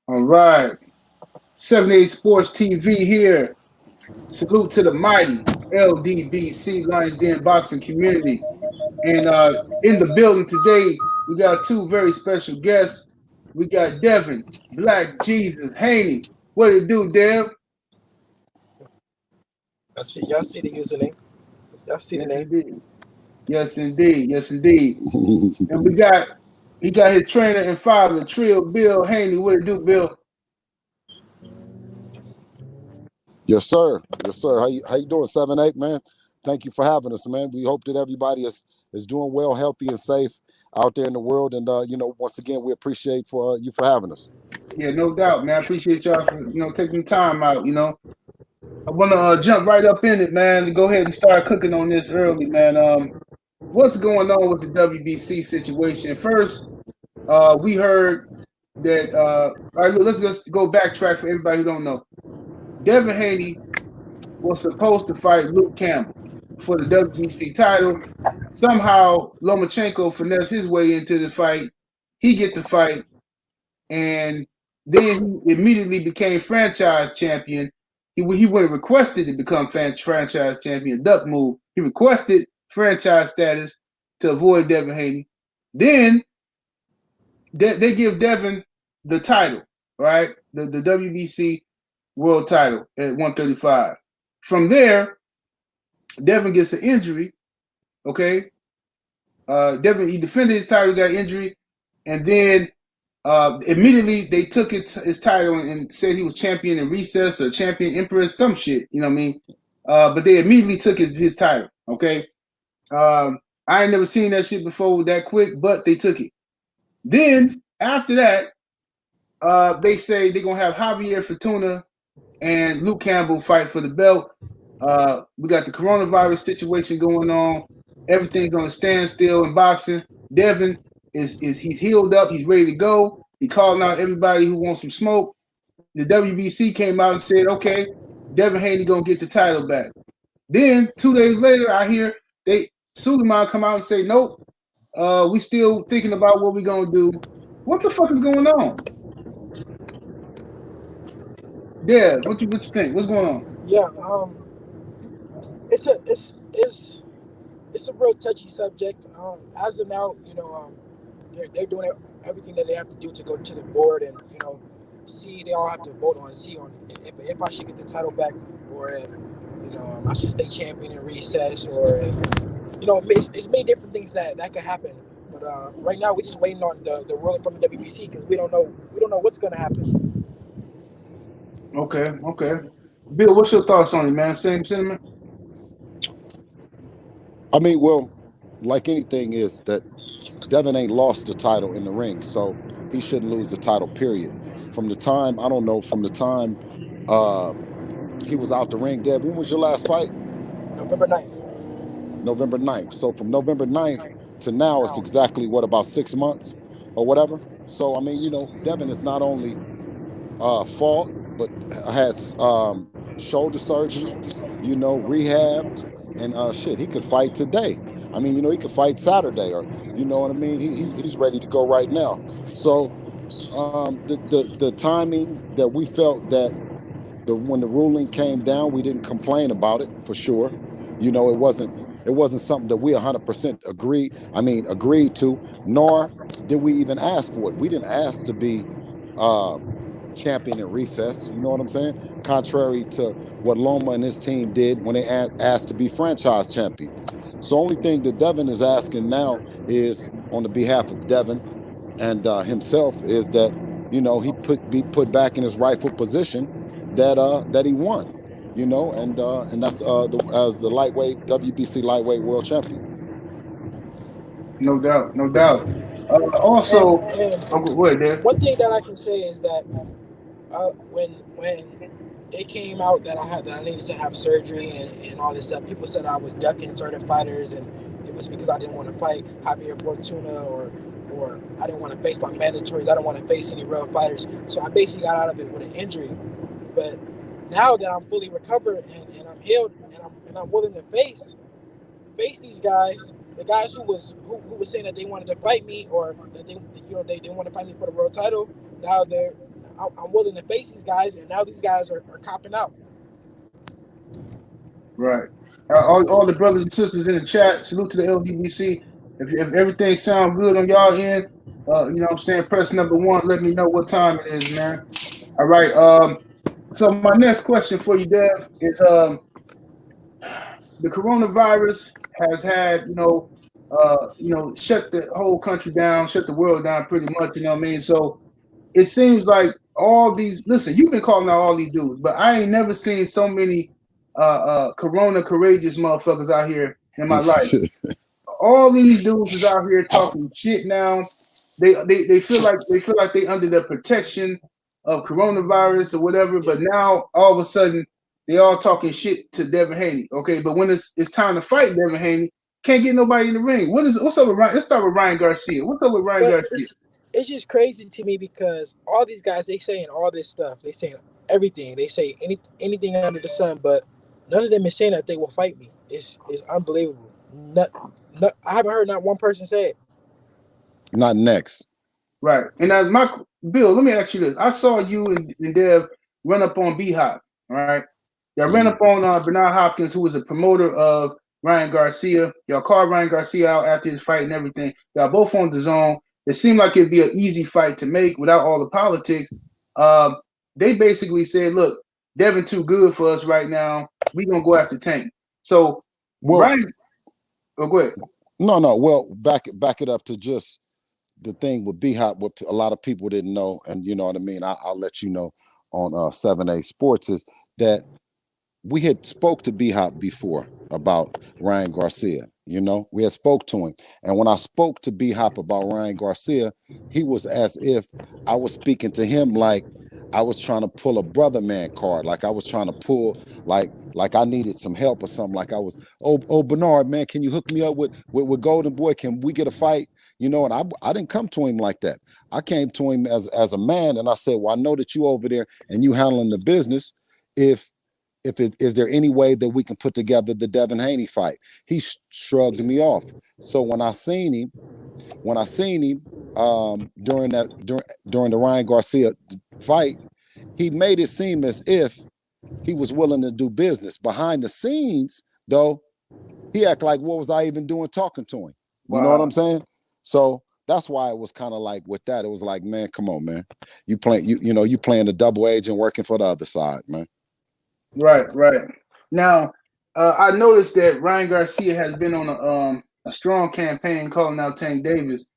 All right. 78 Sports TV here. Salute to the mighty LDBC Lions Den boxing community. And in the building today, we got two very special guests. We got Devin, Black Jesus, Haney. What it do, Dev? Y'all see the username. Y'all see the name. Indeed. Yes, indeed. Yes, indeed. And he got his trainer and father, Trio Bill Haney. What it do, Bill? Yes, sir. Yes, sir. How you doing, 7-8, man? Thank you for having us, man. We hope that everybody is doing well, healthy, and safe out there in the world. And once again, we appreciate you for having us. Yeah, no doubt, man. I appreciate y'all for taking time out. I want to jump right up in it, man. And go ahead and start cooking on this early, man. What's going on with the WBC situation? First, we heard that. All right, let's just go backtrack for everybody who don't know. Devin Haney was supposed to fight Luke Campbell for the WBC title. Somehow, Lomachenko finessed his way into the fight. He get the fight, and then he immediately became franchise champion. He went and requested to become franchise champion. Duck move. He requested franchise status to avoid Devin Haney. Then they give Devin the title, right? The WBC world title at 135. From there, Devin gets an injury. Okay. Devin, he defended his title, got injury, and then immediately they took his title and said he was champion in recess or champion empress, some shit, you know what I mean? But they immediately took his title. Okay. I ain't never seen that shit before that quick, but they took it. Then after that, they say they're gonna have Javier Fortuna and Luke Campbell fight for the belt. We got the coronavirus situation going on. Everything's on a standstill in boxing. Devin he's healed up. He's ready to go. He calling out everybody who wants some smoke. The WBC came out and said, okay, Devin Haney gonna get the title back. Then 2 days later, I hear Suleiman come out and say, nope, we still thinking about what we gonna do. What the fuck is going on? Yeah, what you think? What's going on? Yeah, it's a real touchy subject. As of now, they're doing everything that they have to do to go to the board and see. They all have to vote on if I should get the title back, or if I should stay champion in recess, or if, it's many different things that could happen. But right now we're just waiting on the ruling from the WBC because we don't know what's gonna happen. Okay. Bill, what's your thoughts on it, man? Same sentiment? I mean, well, like anything is that Devin ain't lost the title in the ring, so he shouldn't lose the title, period. From the time he was out the ring, Dev, when was your last fight? November 9th. November 9th. So from November 9th to now, it's exactly, what, about 6 months or whatever? So, I mean, Devin is not only fought, but had shoulder surgery, rehabbed, and he could fight today. I mean, he could fight Saturday, or you know what I mean. He's ready to go right now. So the timing that we felt that when the ruling came down, we didn't complain about it for sure. It wasn't something that we 100% agreed to, nor did we even ask for it. We didn't ask to be champion in recess, you know what I'm saying? Contrary to what Loma and his team did when they asked to be franchise champion. So only thing that Devin is asking now is, on the behalf of Devin and himself, is that he be put back in his rightful position that he won, and that's as the lightweight WBC lightweight world champion. No doubt. Also, go ahead, Dad. One thing that I can say is that when it came out that I needed to have surgery and all this stuff, people said I was ducking certain fighters, and it was because I didn't want to fight Javier Fortuna or I didn't want to face my mandatories. I didn't want to face any real fighters. So I basically got out of it with an injury. But now that I'm fully recovered and I'm healed and I'm willing to face these guys, The guys who was saying that they wanted to fight me, or that they want to fight me for the world title, now I'm willing to face these guys, and now these guys are copping out. Right. All the brothers and sisters in the chat, salute to the LDBC. If everything sounds good on y'all end, you know what I'm saying, press number 1. Let me know what time it is, man. All right. So my next question for you, Dev, is the coronavirus has had, shut the whole country down, shut the world down pretty much, you know what I mean? So it seems like all these, listen, you've been calling out all these dudes, but I ain't never seen so many corona courageous motherfuckers out here in my life. All these dudes is out here talking shit now. They feel like they under the protection of coronavirus or whatever, but now all of a sudden they all talking shit to Devin Haney. Okay, but when it's time to fight Devin Haney, can't get nobody in the ring. What's up with Ryan? Let's start with Ryan Garcia. What's up with Ryan Garcia? It's just crazy to me because all these guys, they saying all this stuff. They saying everything. They say anything under the sun, but none of them is saying that they will fight me. It's unbelievable. I haven't heard not one person say it. Not next. Right. And Bill, let me ask you this. I saw you and Dev run up on B-Hop, all right? Y'all ran up on Bernard Hopkins, who was a promoter of Ryan Garcia. Y'all called Ryan Garcia out after his fight and everything. Y'all both on DAZN. It seemed like it'd be an easy fight to make without all the politics. They basically said, look, Devin too good for us right now. We're going to go after Tank. So, Ryan... Oh, go ahead. No. Well, back it up to just the thing with B-Hop, what a lot of people didn't know, and you know what I mean, I'll let you know on 78 Sports, is that we had spoke to B-Hop before about Ryan Garcia. You know, we had spoke to him. And when I spoke to B-Hop about Ryan Garcia, he was as if I was speaking to him like I was trying to pull a brother man card, like I was trying to pull, like I needed some help or something. Like I was, oh Bernard, man, can you hook me up with Golden Boy? Can we get a fight? You know, and I didn't come to him like that. I came to him as a man, and I said, well, I know that you over there and you handling the business. Is there any way that we can put together the Devin Haney fight? He shrugged me off. So when I seen him during the Ryan Garcia fight, he made it seem as if he was willing to do business. Behind the scenes, though, he acted like, what was I even doing talking to him? You know what I'm saying? So that's why it was kind of like with that. It was like, man, come on, man. You playing the double agent working for the other side, man. Right. Now, I noticed that Ryan Garcia has been on a strong campaign calling out Tank Davis,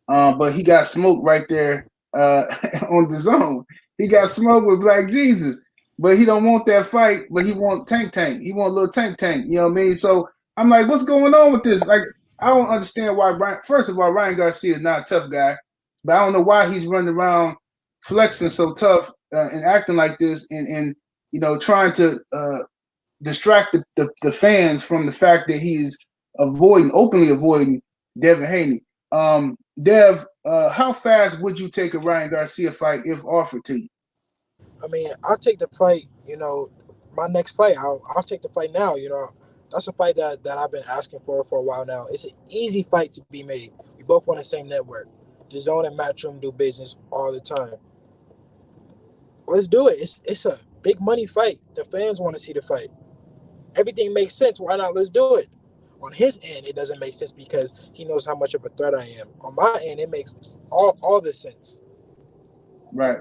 but he got smoked right there on DAZN. He got smoked with Black Jesus, but he don't want that fight, but he want Tank. He want a little Tank. You know what I mean? So I'm like, what's going on with this? Like, I don't understand why first of all, Ryan Garcia is not a tough guy, but I don't know why he's running around flexing so tough and acting like this and you know, trying to distract the fans from the fact that he's openly avoiding Devin Haney. Dev, how fast would you take a Ryan Garcia fight if offered to you? I mean, I'll take the fight, you know, my next fight. I'll take the fight now, you know. That's a fight that I've been asking for a while now. It's an easy fight to be made. We both on the same network. DAZN and Matchroom do business all the time. Let's do it. It's a big money fight. The fans want to see the fight. Everything makes sense. Why not? Let's do it. On his end, it doesn't make sense because he knows how much of a threat I am. On my end, it makes all the sense. Right.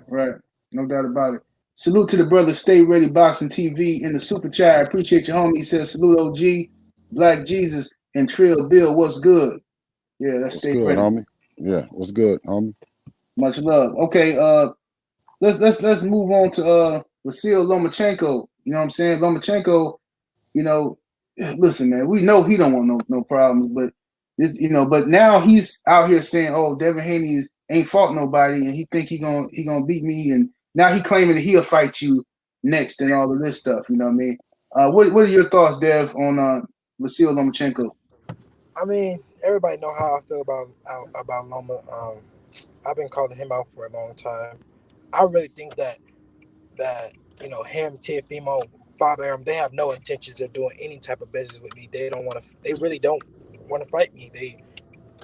No doubt about it. Salute to the brother Stay Ready Boxing TV in the super chat. I appreciate you, homie. He says, salute OG, Black Jesus, and Trill Bill. What's good? Yeah, that's Stay Ready. Homie. Yeah, what's good, homie? Much love. Okay, let's move on to Renzel Lomachenko. You know what I'm saying? Lomachenko, you know, listen, man, we know he don't want no problems, but this, you know, but now he's out here saying, oh, Devin Haney ain't fought nobody, and he think he gonna beat me, and now he claiming that he'll fight you next and all of this stuff. You know what I mean? What are your thoughts, Dev, on Renzel Lomachenko? I mean, everybody know how I feel about Loma. I've been calling him out for a long time. I really think that you know, him, Teofimo, Bob Arum, they have no intentions of doing any type of business with me. They don't want to. They really don't. want to fight me.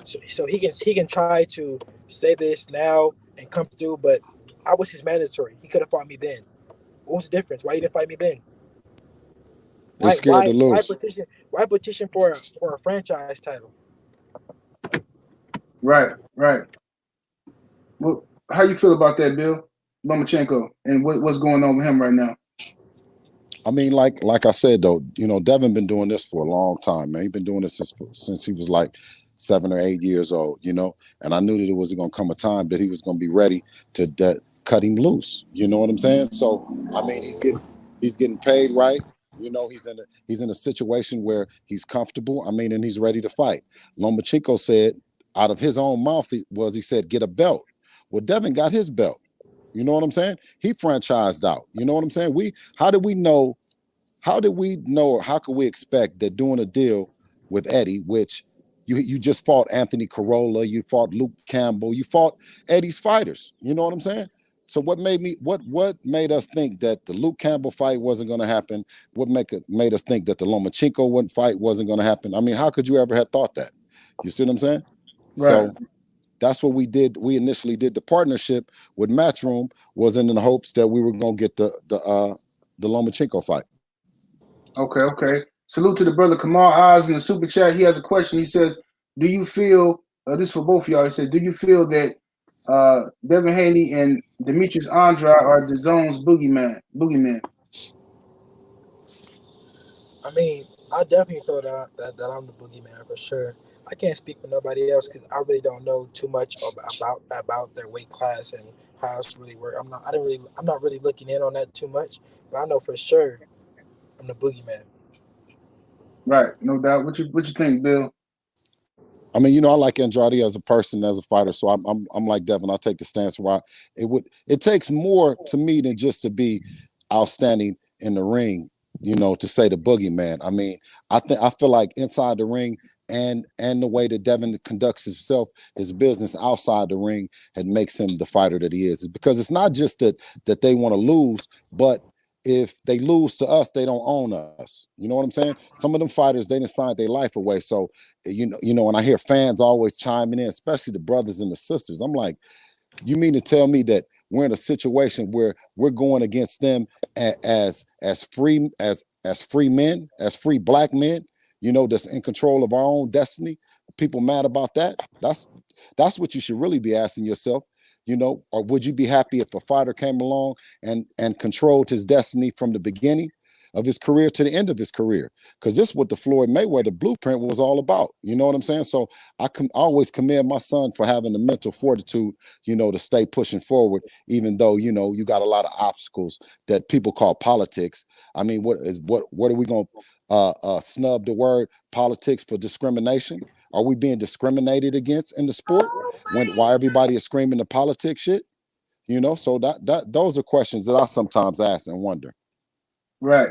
So he can try to say this now and come through, but I was his mandatory. He could have fought me then. What was the difference? Why you didn't fight me then? They scared to lose. Why petition for a franchise title? Right. Well, how you feel about that, Bill Lomachenko, and what's going on with him right now? I mean, like I said though, Devin been doing this for a long time, man. He's been doing this since he was like 7 or 8 years old, and I knew that it was going to come a time that he was going to be ready to cut him loose. You know what I'm saying? So I mean, he's getting paid right. He's in a situation where he's comfortable. I mean, and he's ready to fight. Lomachenko said out of his own mouth, he said, get a belt. Well, Devin got his belt. You know what I'm saying? He franchised out. You know what I'm saying? How did we know, or how could we expect that doing a deal with Eddie, which you just fought Anthony Corolla, you fought Luke Campbell, you fought Eddie's fighters. You know what I'm saying? So what made us think that the Luke Campbell fight wasn't going to happen? What made us think that the Lomachenko fight wasn't going to happen? I mean, how could you ever have thought that? You see what I'm saying? Right. So that's what we did. We initially did the partnership with Matchroom, was in the hopes that we were going to get the Lomachenko fight. Okay. Salute to the brother Kemal Oz in the super chat. He has a question. He says, do you feel, this is for both of y'all, he said, do you feel that Devin Haney and Demetrius Andrade are DAZN's boogeyman? I mean, I definitely feel that I'm the boogeyman for sure. I can't speak for nobody else because I really don't know too much about their weight class and how it's really work. I'm not really looking in on that too much, but I know for sure I'm the boogeyman. Right, no doubt. What you think, Bill? I mean, I like Andrade as a person, as a fighter. So I'm like Devin. I take the stance where it takes more to me than just to be outstanding in the ring, to say the boogeyman. I mean, I feel like inside the ring and the way that Devin conducts himself, his business outside the ring, it makes him the fighter that he is. It's because it's not just that they want to lose, but if they lose to us, they don't own us. You know what I'm saying? Some of them fighters, they didn't sign their life away. So, and I hear fans always chiming in, especially the brothers and the sisters. I'm like, you mean to tell me that we're in a situation where we're going against them as free men, as free black men, that's in control of our own destiny? People mad about that? That's what you should really be asking yourself. Or would you be happy if a fighter came along and controlled his destiny from the beginning of his career to the end of his career? Because this is what the Floyd Mayweather blueprint was all about. You know what I'm saying? So I always commend my son for having the mental fortitude, to stay pushing forward, even though, you got a lot of obstacles that people call politics. I mean, what are we going to snub the word politics for discrimination? Are we being discriminated against in the sport while everybody is screaming the politics shit? So those are questions that I sometimes ask and wonder. Right.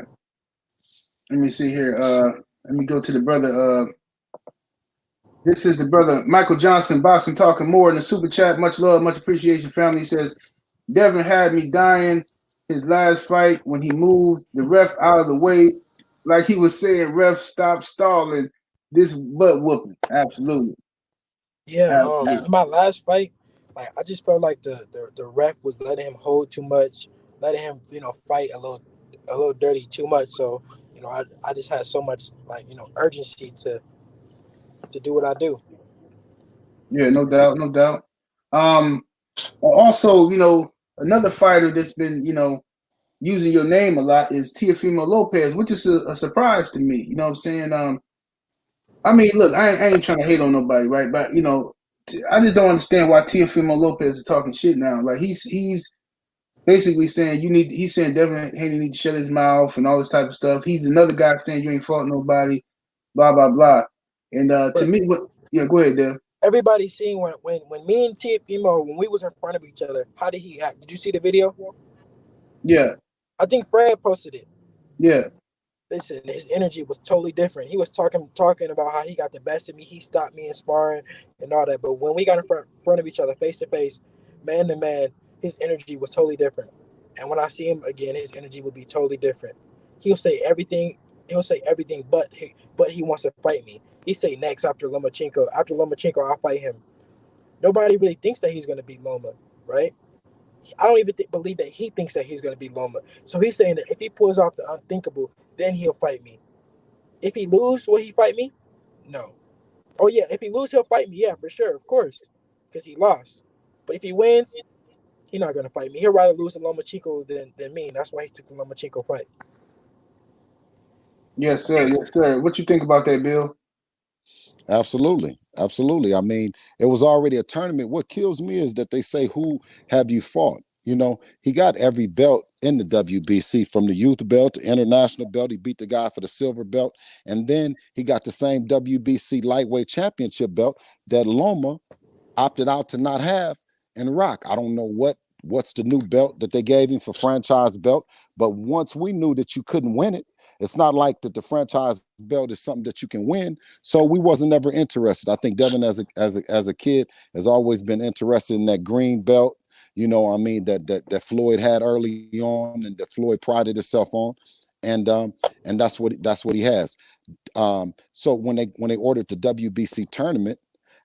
Let me see here. Let me go to the brother. This is the brother Michael Johnson, Boxing Talking More in the super chat. Much love, much appreciation, family. He says, Devin had me dying his last fight when he moved the ref out of the way. Like he was saying, ref, stop stalling. This butt whooping. Absolutely. Yeah, my last fight, like I just felt like the ref was letting him hold too much, letting him, fight a little dirty too much. So, I just had so much urgency to do what I do. Yeah, no doubt. Also, another fighter that's been, using your name a lot is Teofimo Lopez, which is a surprise to me. You know what I'm saying? I mean, look, I ain't trying to hate on nobody, right? But I just don't understand why Teofimo Lopez is talking shit now. Like he's basically saying he's saying Devin Haney need to shut his mouth and all this type of stuff. He's another guy saying you ain't fought nobody, blah blah blah. And to me, go ahead, Dev. Everybody's seen when me and Teofimo, when we was in front of each other, how did he act? Did you see the video? Yeah. I think Fred posted it. Yeah. Listen, his energy was totally different. He was talking about how he got the best of me. He stopped me in sparring and all that. But when we got in front of each other, face to face, man to man, his energy was totally different. And when I see him again, his energy would be totally different. He'll say everything. But he wants to fight me. He say next after Lomachenko. After Lomachenko, I'll fight him. Nobody really thinks that he's going to beat Loma, right? I don't even believe that he thinks that he's going to beat Loma. So he's saying that if he pulls off the unthinkable, then he'll fight me. If he lose, will he fight me? No. Oh, yeah, if he lose, he'll fight me. Yeah, for sure, of course, because he lost. But if he wins, he's not going to fight me. He'll rather lose to Lomachenko than me. And that's why he took the Lomachenko fight. Yes, sir. Yes, sir. What you think about that, Bill? Absolutely. Absolutely. I mean, it was already a tournament. What kills me is that they say, who have you fought? You know, he got every belt in the WBC, from the youth belt to international belt. He beat the guy for the silver belt. And then he got the same WBC lightweight championship belt that Loma opted out to not have and rock. I don't know what's the new belt that they gave him for franchise belt, but once we knew that you couldn't win it, it's not like that the franchise belt is something that you can win. So we wasn't ever interested. I think Devin, as a kid, has always been interested in that green belt. You know what I mean, that Floyd had early on, and that Floyd prided himself on, and that's what he has. So when they ordered the WBC tournament,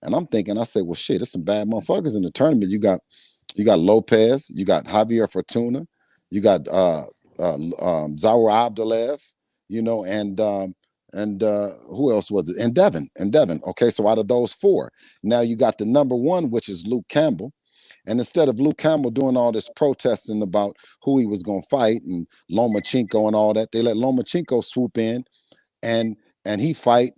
and I'm thinking, I said, well, shit, there's some bad motherfuckers in the tournament. You got Lopez, you got Javier Fortuna, you got Zaur Abdullayev, you know, and who else was it? And Devin. Okay, so out of those four, now you got the number one, which is Luke Campbell. And instead of Luke Campbell doing all this protesting about who he was going to fight and Lomachenko and all that, they let Lomachenko swoop in and he fight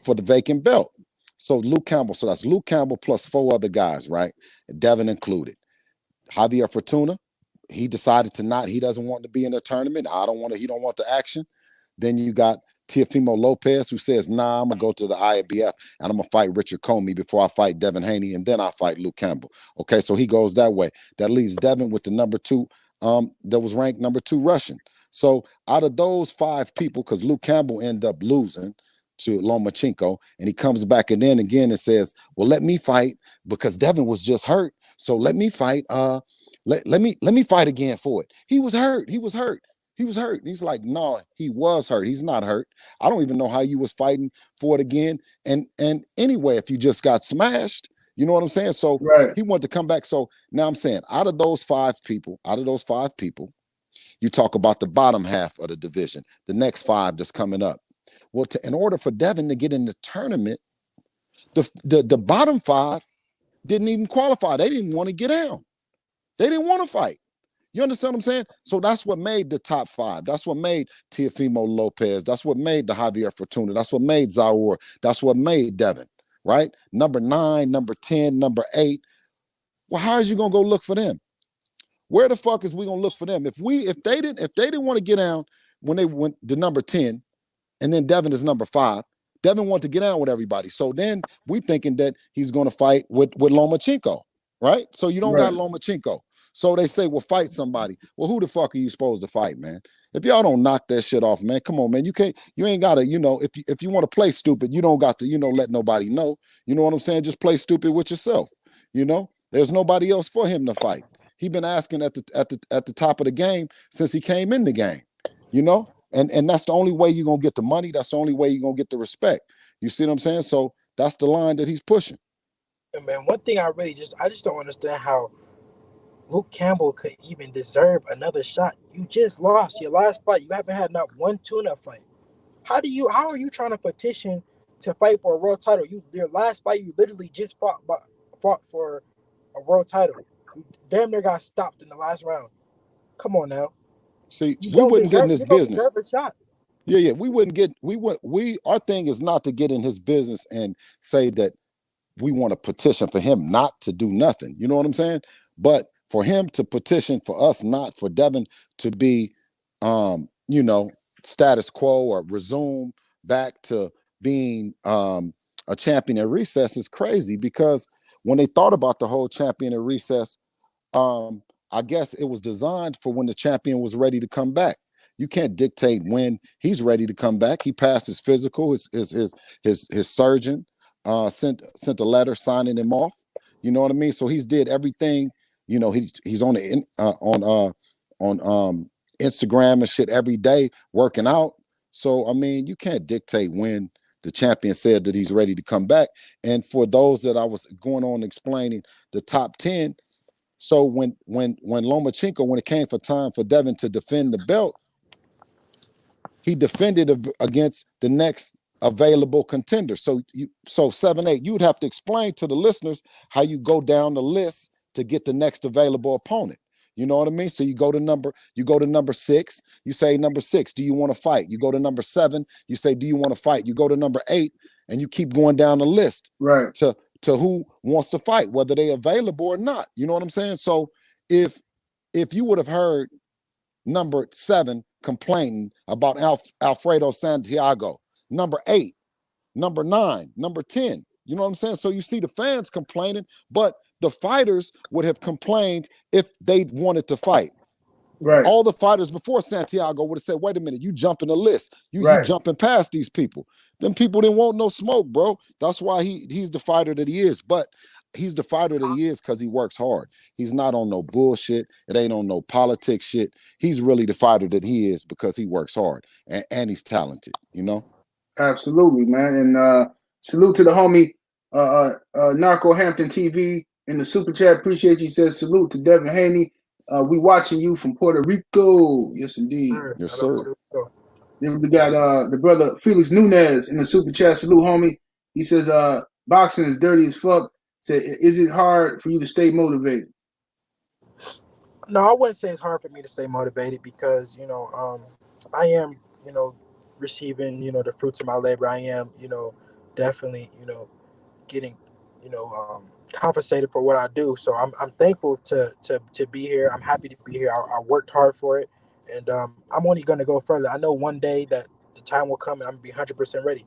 for the vacant belt. So Luke Campbell, so that's Luke Campbell plus four other guys, right? Devin included. Javier Fortuna, he decided he doesn't want to be in the tournament. He don't want the action. Then you got Teofimo Lopez, who says, nah, I'm going to go to the IABF and I'm going to fight Richard Comey before I fight Devin Haney, and then I fight Luke Campbell. Okay, so he goes that way. That leaves Devin with the number two, that was ranked number 2 Russian. So out of those 5 people, because Luke Campbell ended up losing to Lomachenko, and he comes back and then again and says, well, let me fight because Devin was just hurt. So let me fight. Let me fight again for it. He was hurt. He's like, no, he was hurt. He's not hurt. I don't even know how you was fighting for it again. And anyway, if you just got smashed, you know what I'm saying? So right. He wanted to come back. So now I'm saying, out of those 5 people, you talk about the bottom half of the division, the next 5 that's coming up. Well, in order for Devin to get in the tournament, the bottom 5 didn't even qualify. They didn't want to get down. They didn't want to fight. You understand what I'm saying? So that's what made the top 5. That's what made Teofimo Lopez. That's what made the Javier Fortuna. That's what made Zaur. That's what made Devin, right? Number 9, number 10, number 8. Well, how is you gonna go look for them? Where the fuck is we gonna look for them? If they didn't want to get down when they went to number 10, and then Devin is number 5. Devin wanted to get down with everybody. So then we thinking that he's gonna fight with Lomachenko, right? So you don't got Lomachenko. So they say, well, fight somebody. Well, who the fuck are you supposed to fight, man? If y'all don't knock that shit off, man, come on, man. You ain't gotta, if you want to play stupid, you don't got to, let nobody know. You know what I'm saying? Just play stupid with yourself. There's nobody else for him to fight. He been asking at the top of the game since he came in the game, and that's the only way you're gonna get the money. That's the only way you're gonna get the respect. You see what I'm saying? So that's the line that he's pushing. And man, one thing I just don't understand how Luke Campbell could even deserve another shot. You just lost your last fight. You haven't had not one tune-up fight. How are you trying to petition to fight for a world title? Your last fight, you literally just fought for a world title. You damn near got stopped in the last round. Come on now. See, we wouldn't get in his business. Deserve a shot. Yeah, our thing is not to get in his business and say that we want to petition for him not to do nothing. You know what I'm saying? But for him to petition for us, not for Devin to be, status quo or resume back to being a champion at recess is crazy, because when they thought about the whole champion at recess, I guess it was designed for when the champion was ready to come back. You can't dictate when he's ready to come back. He passed his physical. His surgeon sent a letter signing him off. You know what I mean? So he's did everything. He's on Instagram and shit every day working out. So I mean, you can't dictate when the champion said that he's ready to come back. And for those that I was going on explaining the top 10, so when Lomachenko, when it came for time for Devin to defend the belt, he defended against the next available contender. So 7-8, you would have to explain to the listeners how you go down the list to get the next available opponent. You know what I mean? So you go to number 6, you say number 6, do you want to fight? You go to number 7, you say, do you want to fight? You go to number 8, and you keep going down the list to who wants to fight, whether they available or not. You know what I'm saying? So if you would have heard number 7 complaining about Alfredo Santiago, number 8, number 9, number 10, you know what I'm saying? So you see the fans complaining, but the fighters would have complained if they wanted to fight. Right. All the fighters before Santiago would have said, wait a minute, you jumping the list. You jumping past these people. Them people didn't want no smoke, bro. That's why he's the fighter that he is. But he's the fighter that he is because he works hard. He's not on no bullshit. It ain't on no politics shit. He's really the fighter that he is because he works hard and he's talented, you know? Absolutely, man. And salute to the homie Narco Hampton TV in the super chat. Appreciate you. Says salute to Devin Haney. We watching you from Puerto Rico. Yes, indeed. Yes, sir. Then we got the brother Felix Nunez in the super chat. Salute, homie. He says boxing is dirty as fuck. Said, is it hard for you to stay motivated? No, I wouldn't say it's hard for me to stay motivated because, you know, I am, you know, receiving, you know, the fruits of my labor. I am, you know, definitely, you know, getting, you know, compensated for what I do. So I'm thankful to be here. I'm happy to be here. I worked hard for it, and I'm only going to go further. I know one day that the time will come and I'm going to be 100% ready.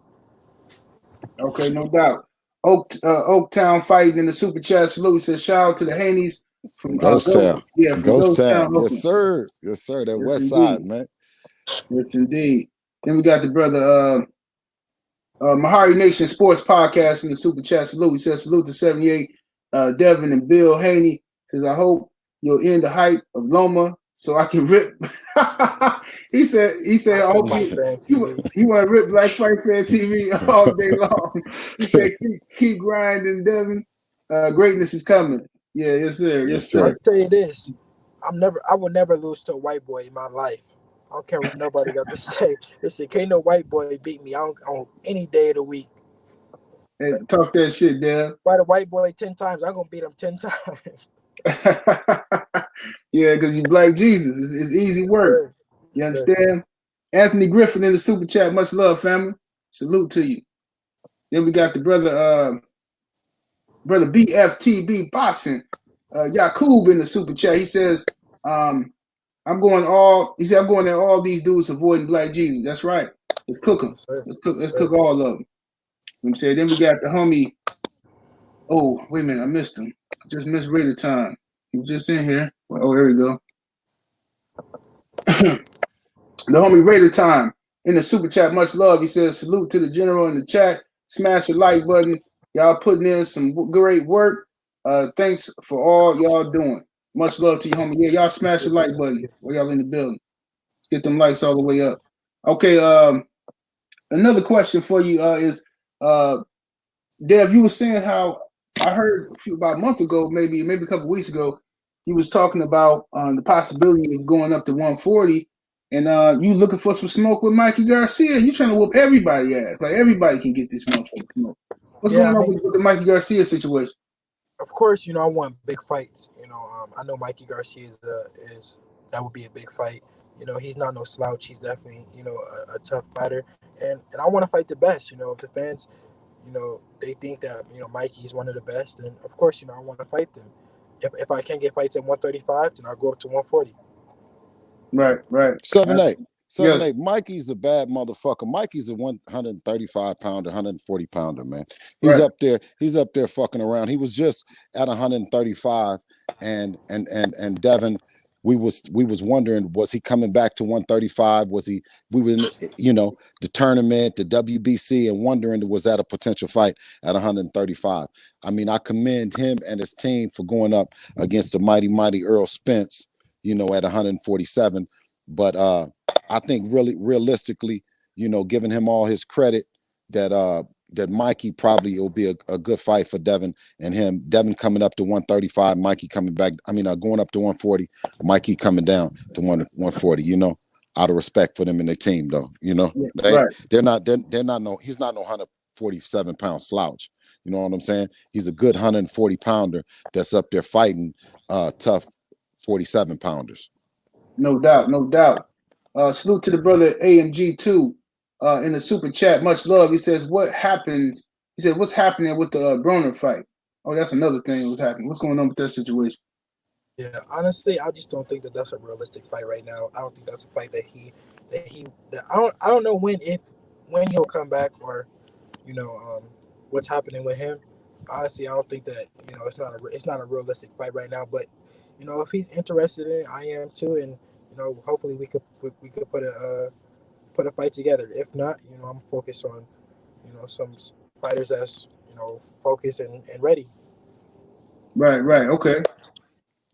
Okay, no doubt. Oaktown fighting in the super chat. Salute. He says shout out to the Haneys from Ghost Town. Yeah, from Ghost Town. Town. Yes, sir. Yes, sir. That West Side, man. Yes, indeed. Then we got the brother Mahari Nation Sports Podcast in the super chat. Salute. He says salute to 78 Devin and Bill Haney. Says I hope you'll end the hype of Loma so I can rip. He said I hope he want to rip Black Fight Fan TV all day long. He said keep grinding, Devin. Greatness is coming. Yeah, yes sir. Yes sir. I'll tell you this. I will never lose to a white boy in my life. I don't care what nobody got to say. Listen, can't no white boy beat me on any day of the week. Hey, talk that shit, Dev. Fight a white boy 10 times, I'm going to beat him 10 times. Yeah, because you Black Jesus. It's easy work. You understand? Anthony Griffin in the super chat. Much love, family. Salute to you. Then we got the brother BFTB Boxing. Yakub in the super chat. He says, I'm going at all these dudes avoiding Black Jesus. That's right. Let's cook them. Let's cook all of them. You know what I'm saying? Then we got the homie. Oh, wait a minute. I missed him. I just missed Raider Time. He was just in here. Oh, here we go. The homie Raider Time in the super chat. Much love. He says, salute to the general in the chat. Smash the like button. Y'all putting in some great work. Thanks for all y'all doing. Much love to you, homie. Yeah, y'all smash the like button while y'all in the building. Let's get them likes all the way up. Okay, another question for you is, Dev, you were saying how I heard about a month ago, maybe a couple weeks ago, you was talking about the possibility of going up to 140, and you looking for some smoke with Mikey Garcia. You trying to whoop everybody ass. Like everybody can get this motherfucker smoke. What's going on with the Mikey Garcia situation? Of course, you know, I want big fights. You know, I know Mikey Garcia is that would be a big fight. You know, he's not no slouch. He's definitely, you know, a tough fighter. And I want to fight the best. You know, if the fans, you know, they think that, you know, Mikey is one of the best, and of course, you know, I want to fight them. If I can't get fights at 135, then I'll go up to 140. Right. 7-8. Yes. Mikey's a bad motherfucker. Mikey's a 135 pounder, 140 pounder, man. He's up there. He's up there fucking around. He was just at 135, and Devin, we was wondering, was he coming back to 135? We were in, you know, the tournament, the WBC, and wondering, was that a potential fight at 135? I mean, I commend him and his team for going up against the mighty Earl Spence, you know, at 147. But I think really realistically, you know, giving him all his credit, that Mikey probably will be a good fight for Devin and him. Devin coming up to 135, Mikey coming back. I mean, going up to 140, Mikey coming down to 140. You know, out of respect for them and their team, though. You know, Right. they're not no. He's not no 147-pound slouch. You know what I'm saying? He's a good 140 pounder that's up there fighting tough 47 pounders. No doubt, no doubt. Salute to the brother AMG2 in the super chat. Much love. He says, "What happens?" He said, "What's happening with the Broner fight?" Oh, that's another thing that was happening. What's going on with that situation? Yeah, honestly, I just don't think that that's a realistic fight right now. I don't think that's a fight that I don't know when he'll come back, or what's happening with him. Honestly, I don't think that it's not a realistic fight right now. But if he's interested in it, I am too, and hopefully we could put a fight together. If not, I'm focused on some fighters that's focused and ready. Right. Okay.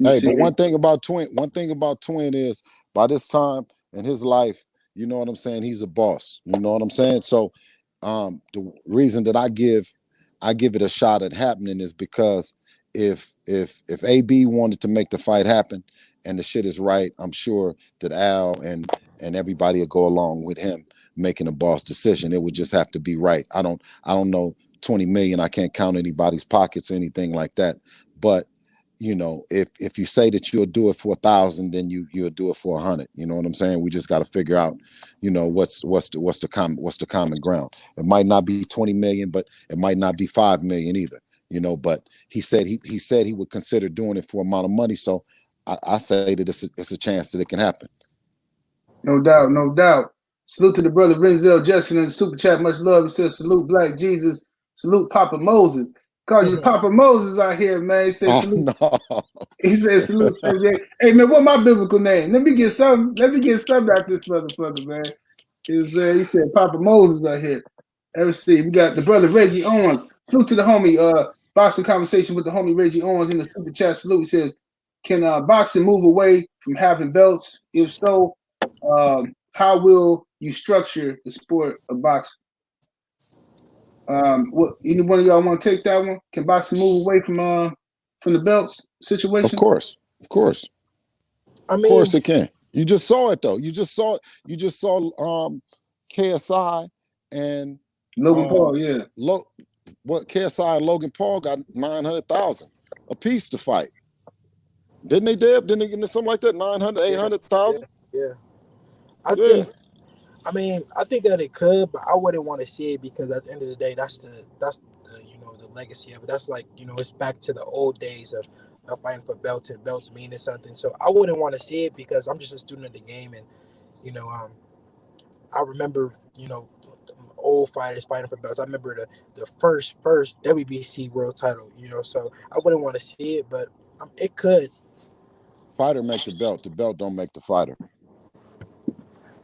Hey, but one thing about Twin is by this time in his life, you know what I'm saying, he's a boss. You know what I'm saying? So the reason that I give it a shot at happening is because if AB wanted to make the fight happen and the shit is right, I'm sure that Al and everybody will go along with him making a boss decision. It would just have to be right. I don't know 20 million. I can't count anybody's pockets or anything like that. But if you say that you'll do it for 1,000, then you'll do it for 100. You know what I'm saying? We just got to figure out, what's the common ground. It might not be 20 million, but it might not be 5 million either. But he said he would consider doing it for amount of money. So I say that it's a chance that it can happen. No doubt. Salute to the brother Renzel Jetson in the super chat. Much love. He says, "Salute Black Jesus. Salute Papa Moses." Call you Papa Moses out here, man. He said, "Salute." No. He said, "Salute." Hey man, what my biblical name? Let me get something out this motherfucker, man. He said, "Papa Moses out here." Let's see. We got the brother Reggie Owens. Salute to the homie. Boxing conversation with the homie Reggie Owens in the super chat. Salute. He says, "Can boxing move away from having belts? If so, how will you structure the sport of boxing?" Any one of y'all want to take that one? Can boxing move away from the belts situation? Of course. I mean, of course it can. You just saw it though. You just saw KSI and Logan Paul. Yeah. What KSI and Logan Paul got 900,000 a piece to fight. Didn't they, Deb? Didn't they get something like that? 900, 800,000? Yeah. I think that it could, but I wouldn't want to see it because at the end of the day, that's the legacy of it. That's like, it's back to the old days of fighting for belts and belts meaning something. So I wouldn't want to see it because I'm just a student of the game, and I remember old fighters fighting for belts. I remember the first WBC world title. So I wouldn't want to see it, but it could. Fighter make the belt. The belt don't make the fighter.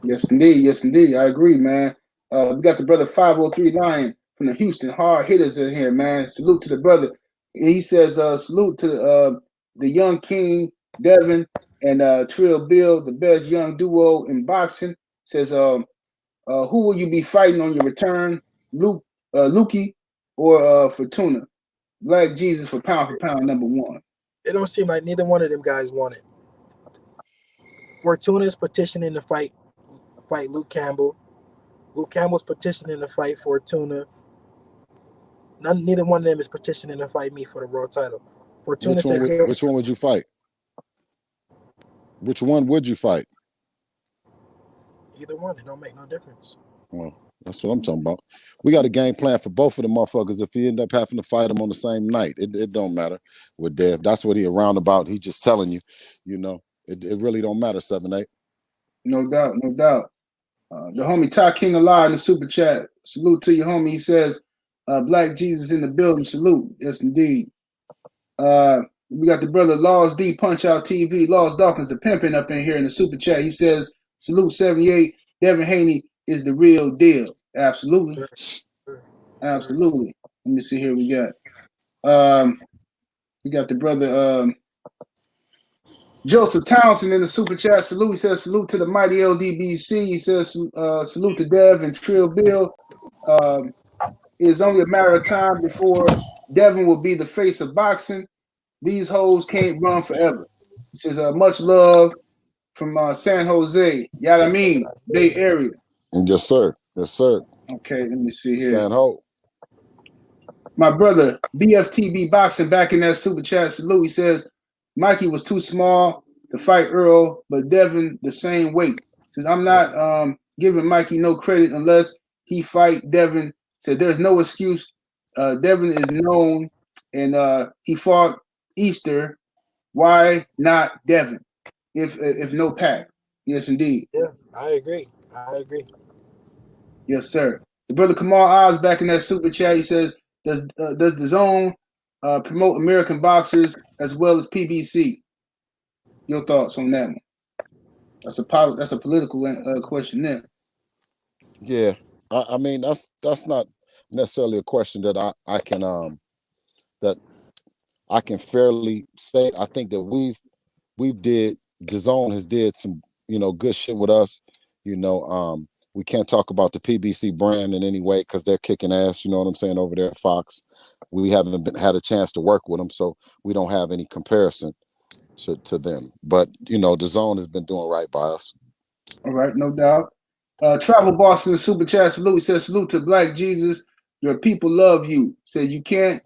Yes, indeed. I agree, man. We got the brother 503 Lion from the Houston Hard Hitters in here, man. Salute to the brother. He says, salute to the young king, Devin, and Trill Bill, the best young duo in boxing. Says, who will you be fighting on your return, Lukey or Fortuna? Black Jesus for pound number one. It don't seem like neither one of them guys want it. Fortuna's petitioning to fight Luke Campbell. Luke Campbell's petitioning to fight Fortuna. Neither one of them is petitioning to fight me for the world title. Fortuna which one would you fight? Which one would you fight? Either one. It don't make no difference. Well, that's what I'm talking about. We got a game plan for both of the motherfuckers if you end up having to fight them on the same night. It don't matter with Dev. That's what he around about. He just telling you, it really don't matter, 7-8. No doubt. The homie Ty King Alive in the super chat. Salute to your homie. He says, Black Jesus in the building. Salute. Yes, indeed. We got the brother Laws D Punch Out TV. Laws Dawkins, the pimping up in here in the super chat. He says, salute 78. Devin Haney is the real deal. Absolutely. Absolutely. Let me see here. We got the brother Joseph Townsend in the super chat. Salute. He says salute to the mighty LDBC. He says salute to Dev and Trill Bill. It is only a matter of time before Devin will be the face of boxing. These hoes can't run forever. He says, much love from San Jose. Yada mean, Bay Area. Yes, sir. Yes, sir. Okay, let me see here. San Ho. My brother, BFTB Boxing, back in that super chat salute. He says, Mikey was too small to fight Earl, but Devin the same weight. Says, I'm not giving Mikey no credit unless he fight Devin. Said, there's no excuse. Devin is known, and he fought Easter. Why not Devin? If no pack? Yes, indeed. Yeah, I agree. Yes, sir. The brother Kemal Oz back in that super chat. He says, does DAZN promote American boxers as well as PBC? Your thoughts on that one? That's a political question there. Yeah, I mean that's not necessarily a question that I can fairly say. I think that DAZN has did some good shit with us. We can't talk about the PBC brand in any way because they're kicking ass. You know what I'm saying, over there at Fox. We haven't had a chance to work with them, so we don't have any comparison to them. But DAZN has been doing right by us. All right, no doubt. Travel Boston in the super chat salute. He says, salute to Black Jesus. Your people love you. Said you can't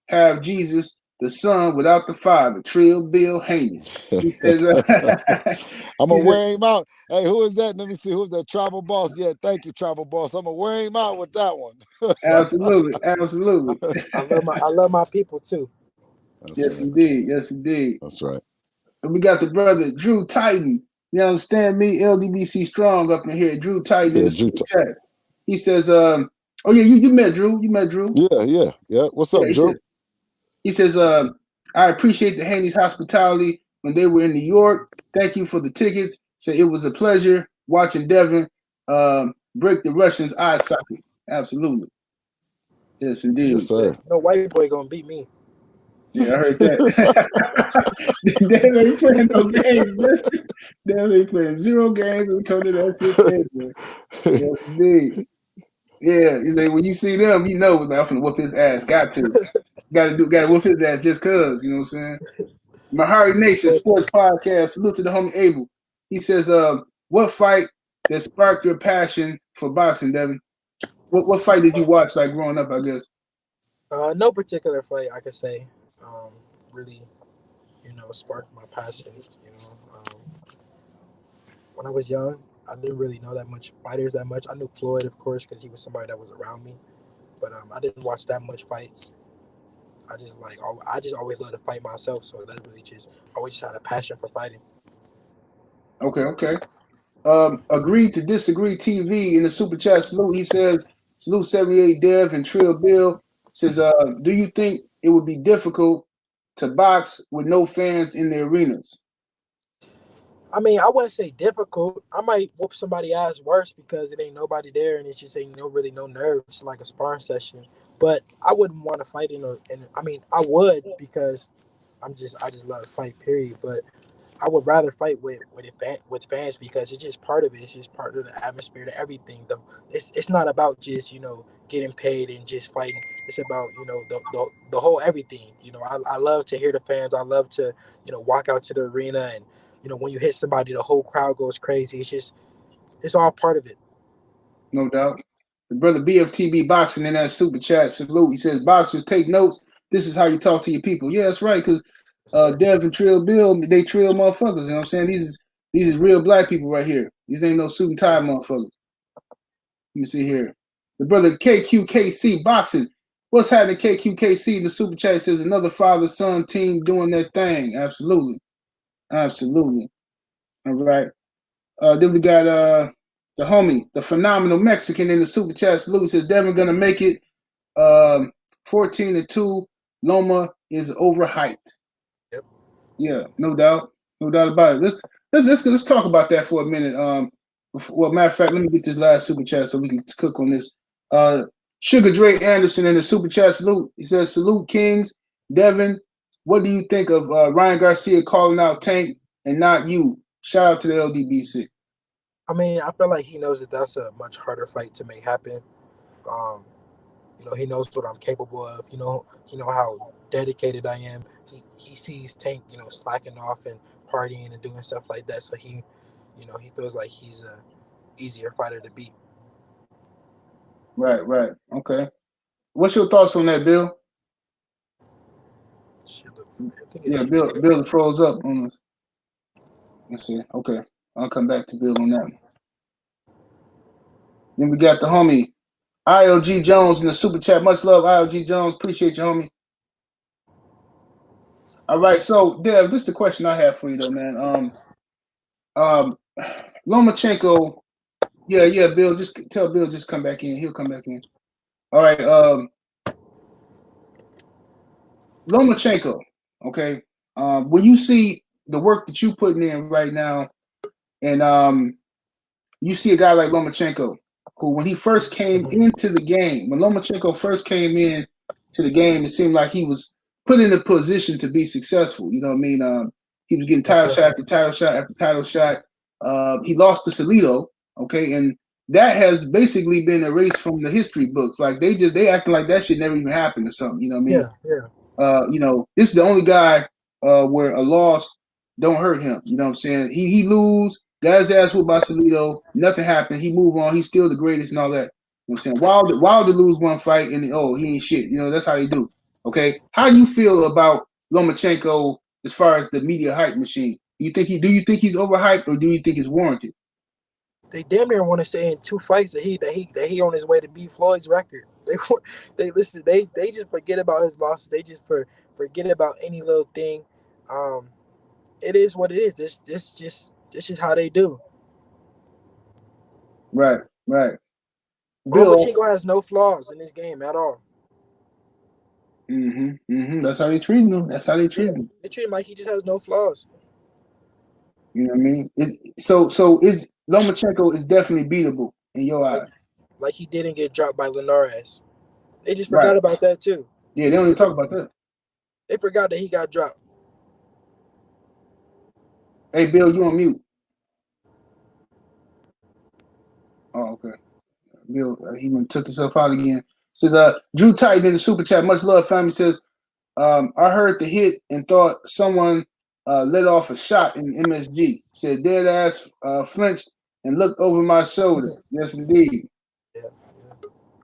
have Jesus the Son without the Father. Trill Bill Haney. He says, I'm gonna wear him out. Hey, who is that? Let me see. Who's that? Travel Boss. Yeah, thank you, Travel Boss. I'm gonna wear him out with that one. Absolutely. I love my people too. Yes, indeed. Yes, indeed. That's right. And we got the brother Drew Titan. You understand me? LDBC strong up in here. Drew Titan in the super chat. He says, oh yeah, you met Drew. You met Drew. Yeah. What's up, Drew? He says, I appreciate the Haney's hospitality when they were in New York. Thank you for the tickets. Said it was a pleasure watching Devin break the Russians' eye socket. Absolutely. Yes, indeed. Yes, sir. No white boy gonna beat me. Yeah, I heard that. Devin ain't playing no games. Devin ain't playing 0 games when it comes to that shit. Yes, indeed. Yeah, he said when you see them, you know I'm finna whoop his ass. Got to whoop his ass just cause, you know what I'm saying? Mahari Nation Sports Podcast. Salute to the homie Abel. He says, what fight that sparked your passion for boxing, Devin? What fight did you watch like growing up, I guess? No particular fight I could say really, sparked my passion. When I was young, I didn't really know that much fighters that much. I knew Floyd, of course, because he was somebody that was around me. But I didn't watch that much fights. I just always loved to fight myself. So that's really always had a passion for fighting. Okay. Agreed to disagree TV in the super chat salute. He says, salute 78 Dev and Trill Bill. Says, do you think it would be difficult to box with no fans in the arenas? I mean, I wouldn't say difficult. I might whoop somebody's ass worse because it ain't nobody there and it's just ain't really no nerves, like a sparring session. But I wouldn't want to fight I would because I just love to fight, period. But I would rather fight with fans because it's just part of it. It's just part of the atmosphere, to everything. Though it's not about just getting paid and just fighting. It's about the whole everything. I love to hear the fans. I love to walk out to the arena and when you hit somebody, the whole crowd goes crazy. It's all part of it. No doubt. The brother BFTB Boxing in that super chat salute. He says, boxers, take notes. This is how you talk to your people. Yeah, that's right, because Dev and Trill Bill, they trill motherfuckers. You know what I'm saying? These is real black people right here. These ain't no suit and tie motherfuckers. Let me see here. The brother KQKC Boxing. What's happening, KQKC? In the super chat says, another father-son team doing their thing. Absolutely. Absolutely. All right. Then we got the homie, the phenomenal Mexican in the super chat salute. Says Devin gonna make it 14-2. Loma is overhyped. Yep. Yeah, no doubt about it. Let's talk about that for a minute. Well, matter of fact, let me get this last super chat so we can cook on this. Sugar Dre Anderson in the super chat salute. He says, salute Kings. Devin, what do you think of Ryan Garcia calling out Tank and not you? Shout out to the LDBC. I mean, I feel like he knows that that's a much harder fight to make happen. You know, he knows what I'm capable of. He know how dedicated I am. He sees Tank, slacking off and partying and doing stuff like that. So he feels like he's a easier fighter to beat. Right. Okay. What's your thoughts on that, Bill? Yeah, Bill froze up on us. Let's see. Okay. I'll come back to Bill on that one. Then we got the homie ILG Jones in the super chat. Much love, ILG Jones. Appreciate you, homie. All right, so Dev, this is the question I have for you though, man. Lomachenko, yeah, Bill, just tell Bill just come back in. He'll come back in. All right, Lomachenko, okay. When you see the work that you putting in right now, and you see a guy like Lomachenko, who when he first came into the game, when Lomachenko first came in to the game, it seemed like he was put in a position to be successful. You know what I mean? He was getting title shot after title shot after title shot. He lost to Scipio, okay, and that has basically been erased from the history books. Like they acting like that shit never even happened or something. You know what I mean? Yeah. This is the only guy where a loss don't hurt him. You know what I'm saying? He lose, got his ass whooped by Scipio, nothing happened. He move on. He's still the greatest and all that. You know what I'm saying? Wilder lose one fight and he ain't shit. That's how they do. Okay, how do you feel about Lomachenko as far as the media hype machine? Do you think he's overhyped or do you think it's warranted? They damn near want to say in 2 fights that he on his way to beat Floyd's record. They just forget about his losses. They just forget about any little thing. It is what it is. This is how they do. Right. Lomachenko has no flaws in this game at all. That's how they treat him. They treat him like he just has no flaws. You know what I mean? So is Lomachenko is definitely beatable in your eyes. Like he didn't get dropped by Linares. They just forgot about that too. Yeah, they don't even talk about that. They forgot that he got dropped. Hey, Bill, you on mute. Oh, okay. Bill, he took himself out again. Says, Drew Titan in the super chat. Much love, family. Says, I heard the hit and thought someone let off a shot in MSG. Said, dead ass flinched and looked over my shoulder. Yes, indeed. Yeah.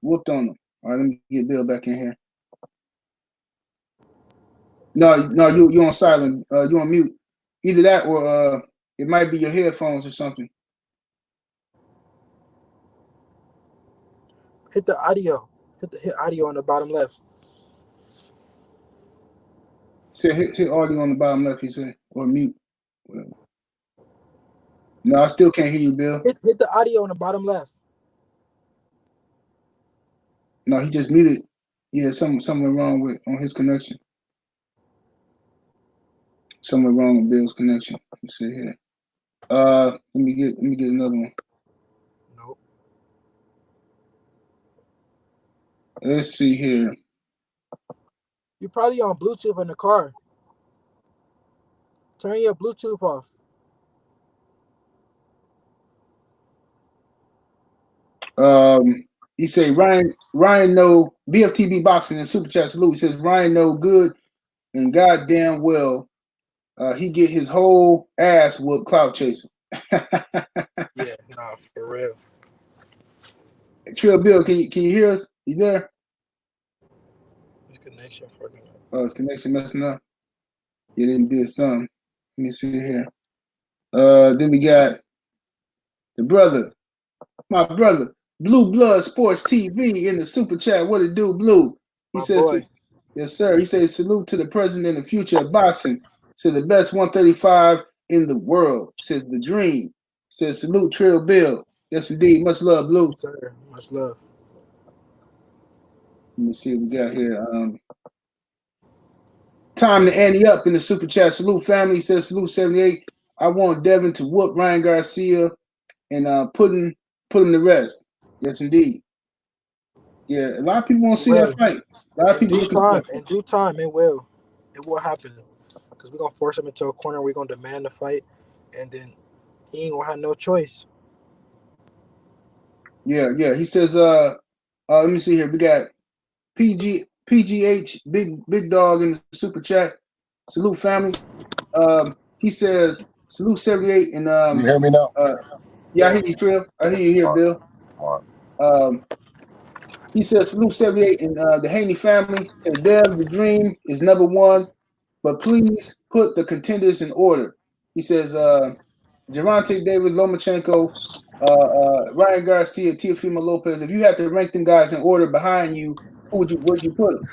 Whooped on him. All right, let me get Bill back in here. No, you on silent. You on mute. Either that or it might be your headphones or something. Hit the audio. Hit audio on the bottom left. Said hit audio on the bottom left, he said. Or mute. Whatever. No, I still can't hear you, Bill. Hit the audio on the bottom left. No, he just muted. Yeah, something wrong on his connection. Something wrong with Bill's connection. Let's see here. Let me get another one. Nope. Let's see here. You're probably on Bluetooth in the car. Turn your Bluetooth off. He say Ryan know BFTB boxing and super chat salute. He says Ryan know good and goddamn well he get his whole ass whooped clout chasing. Yeah, nah, for real. Trill Bill, can you hear us? You there? His connection fucking up. Oh, his connection messing up. He didn't do something. Let me see here. Then we got my brother, Blue Blood Sports TV in the super chat. What it do, Blue? He says, yes, sir. He says, salute to the present and the future of boxing. Says the best 135 in the world. Says the dream. Says salute, Trill Bill. Yes, indeed. Much love, Blue. Yes, sir. Much love. Let me see what we got here. Time to ante up in the super chat. Salute, family. Says salute 78. I want Devin to whoop Ryan Garcia and put him to rest. Yes, indeed. Yeah, a lot of people want to see that fight. A lot of people in due time, it will happen. Because we're gonna force him into a corner. We're gonna demand the fight, and then he ain't gonna have no choice. Yeah. He says, Let me see here. We got PGH, big dog in the super chat. Salute family. He says salute 78 and You hear me now? Yeah, I hear you, Trill. I hear you here, Bill. All right. He says salute 78 and the Haney family. Said Dev, the dream is number one, but please put the contenders in order. He says Gervonta Davis, Lomachenko, Ryan Garcia, Teofimo Lopez. If you had to rank them guys in order behind you, where would you put them?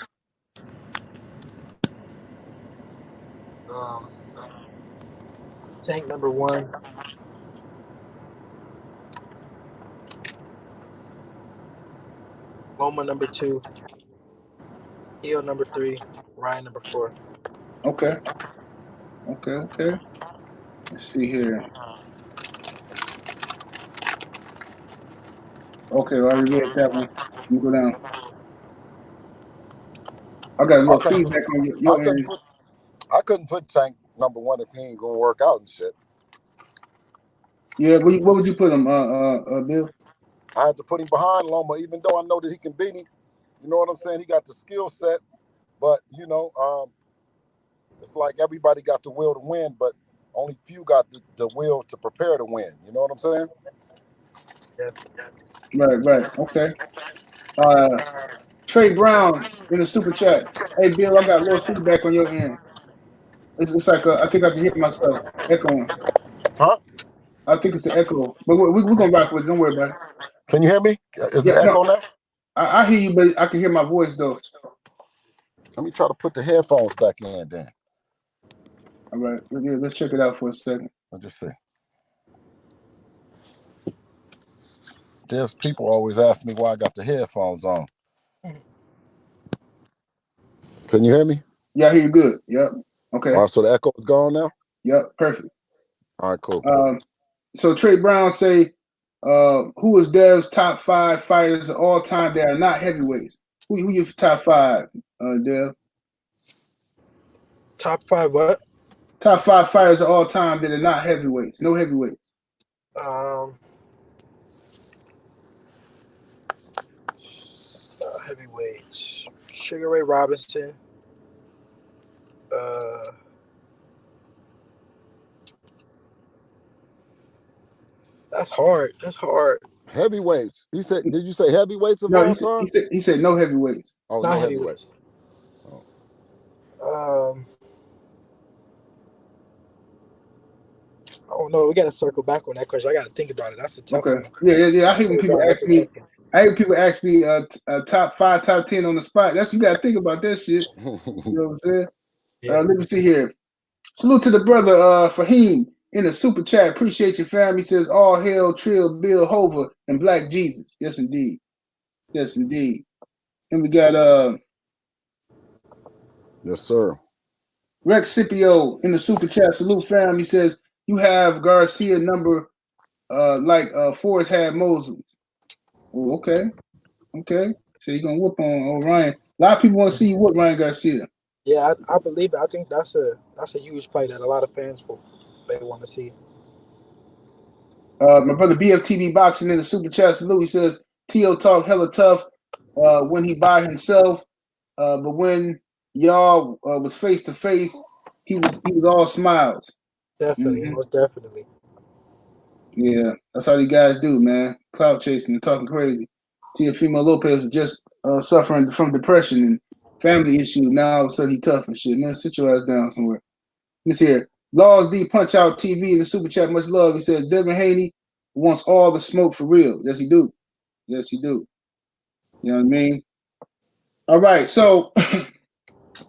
Tank number 1. Loma number 2. Hill number 3. Ryan number 4. Okay. Let's see here. Okay, well, I already read that one. You go down. I got a little feedback on your end. I couldn't put Tank number 1 if he ain't gonna work out and shit. Yeah, what would you put him, Bill? I had to put him behind Loma, even though I know that he can beat him. You know what I'm saying? He got the skill set, but you know, it's like everybody got the will to win, but only few got the will to prepare to win. You know what I'm saying? Yeah. Right. Okay. Trae Brown in the super chat. Hey, Bill, I got a little feedback on your end. It's like I think I can hear myself echoing. Huh? I think it's an echo, but we're gonna rock with it. Don't worry about it. Can you hear me? Is it echo now? I hear you, but I can hear my voice though. Let me try to put the headphones back in then. All right, let's check it out for a second. I'll just see. There's people always ask me why I got the headphones on. Can you hear me? Yeah, I hear you good. Yep. Okay. All right, so the echo is gone now? Yep, perfect. All right, cool. So Trae Brown say, who is Dev's top 5 fighters of all time that are not heavyweights? Who your top 5, Dev? Top 5 what? Top 5 fighters of all time that are not heavyweights. No heavyweights. Heavyweights. Sugar Ray Robinson. That's hard. Heavyweights. He said, did you say heavyweights of all time? He said no heavyweights. Oh, not no heavyweights. I don't know. We got to circle back on that question. I got to think about it. That's a tough one. Yeah. I hate when people ask me. Top 5, top 10 on the spot. You got to think about that shit. You know what I'm saying? Yeah. Let me see here. Salute to the brother Fahim in the super chat. Appreciate your family. He says all hail Trill, Bill Hoover, and Black Jesus. Yes, indeed. And we got yes, sir. Rex Scipio in the super chat. Salute fam. He says you have Garcia number like Forrest had Mosley. Oh, okay. So you're gonna whoop on Ryan. A lot of people want to see you whoop Ryan Garcia. Yeah, I believe it. I think that's a huge fight that a lot of fans may want to see. My brother BFTV Boxing in the super chat. Salute. He says T.O. talk hella tough when he by himself, but when y'all was face to face, he was all smiles. Definitely, most definitely. Yeah, that's how these guys do, man. Clout chasing and talking crazy. Teofimo Lopez was just suffering from depression and family issues. Now all of a sudden he tough and shit. Man, sit your ass down somewhere. Let me see here. Laws D Punch Out TV in the super chat. Much love. He says Devin Haney wants all the smoke for real. Yes, he do. You know what I mean? All right, so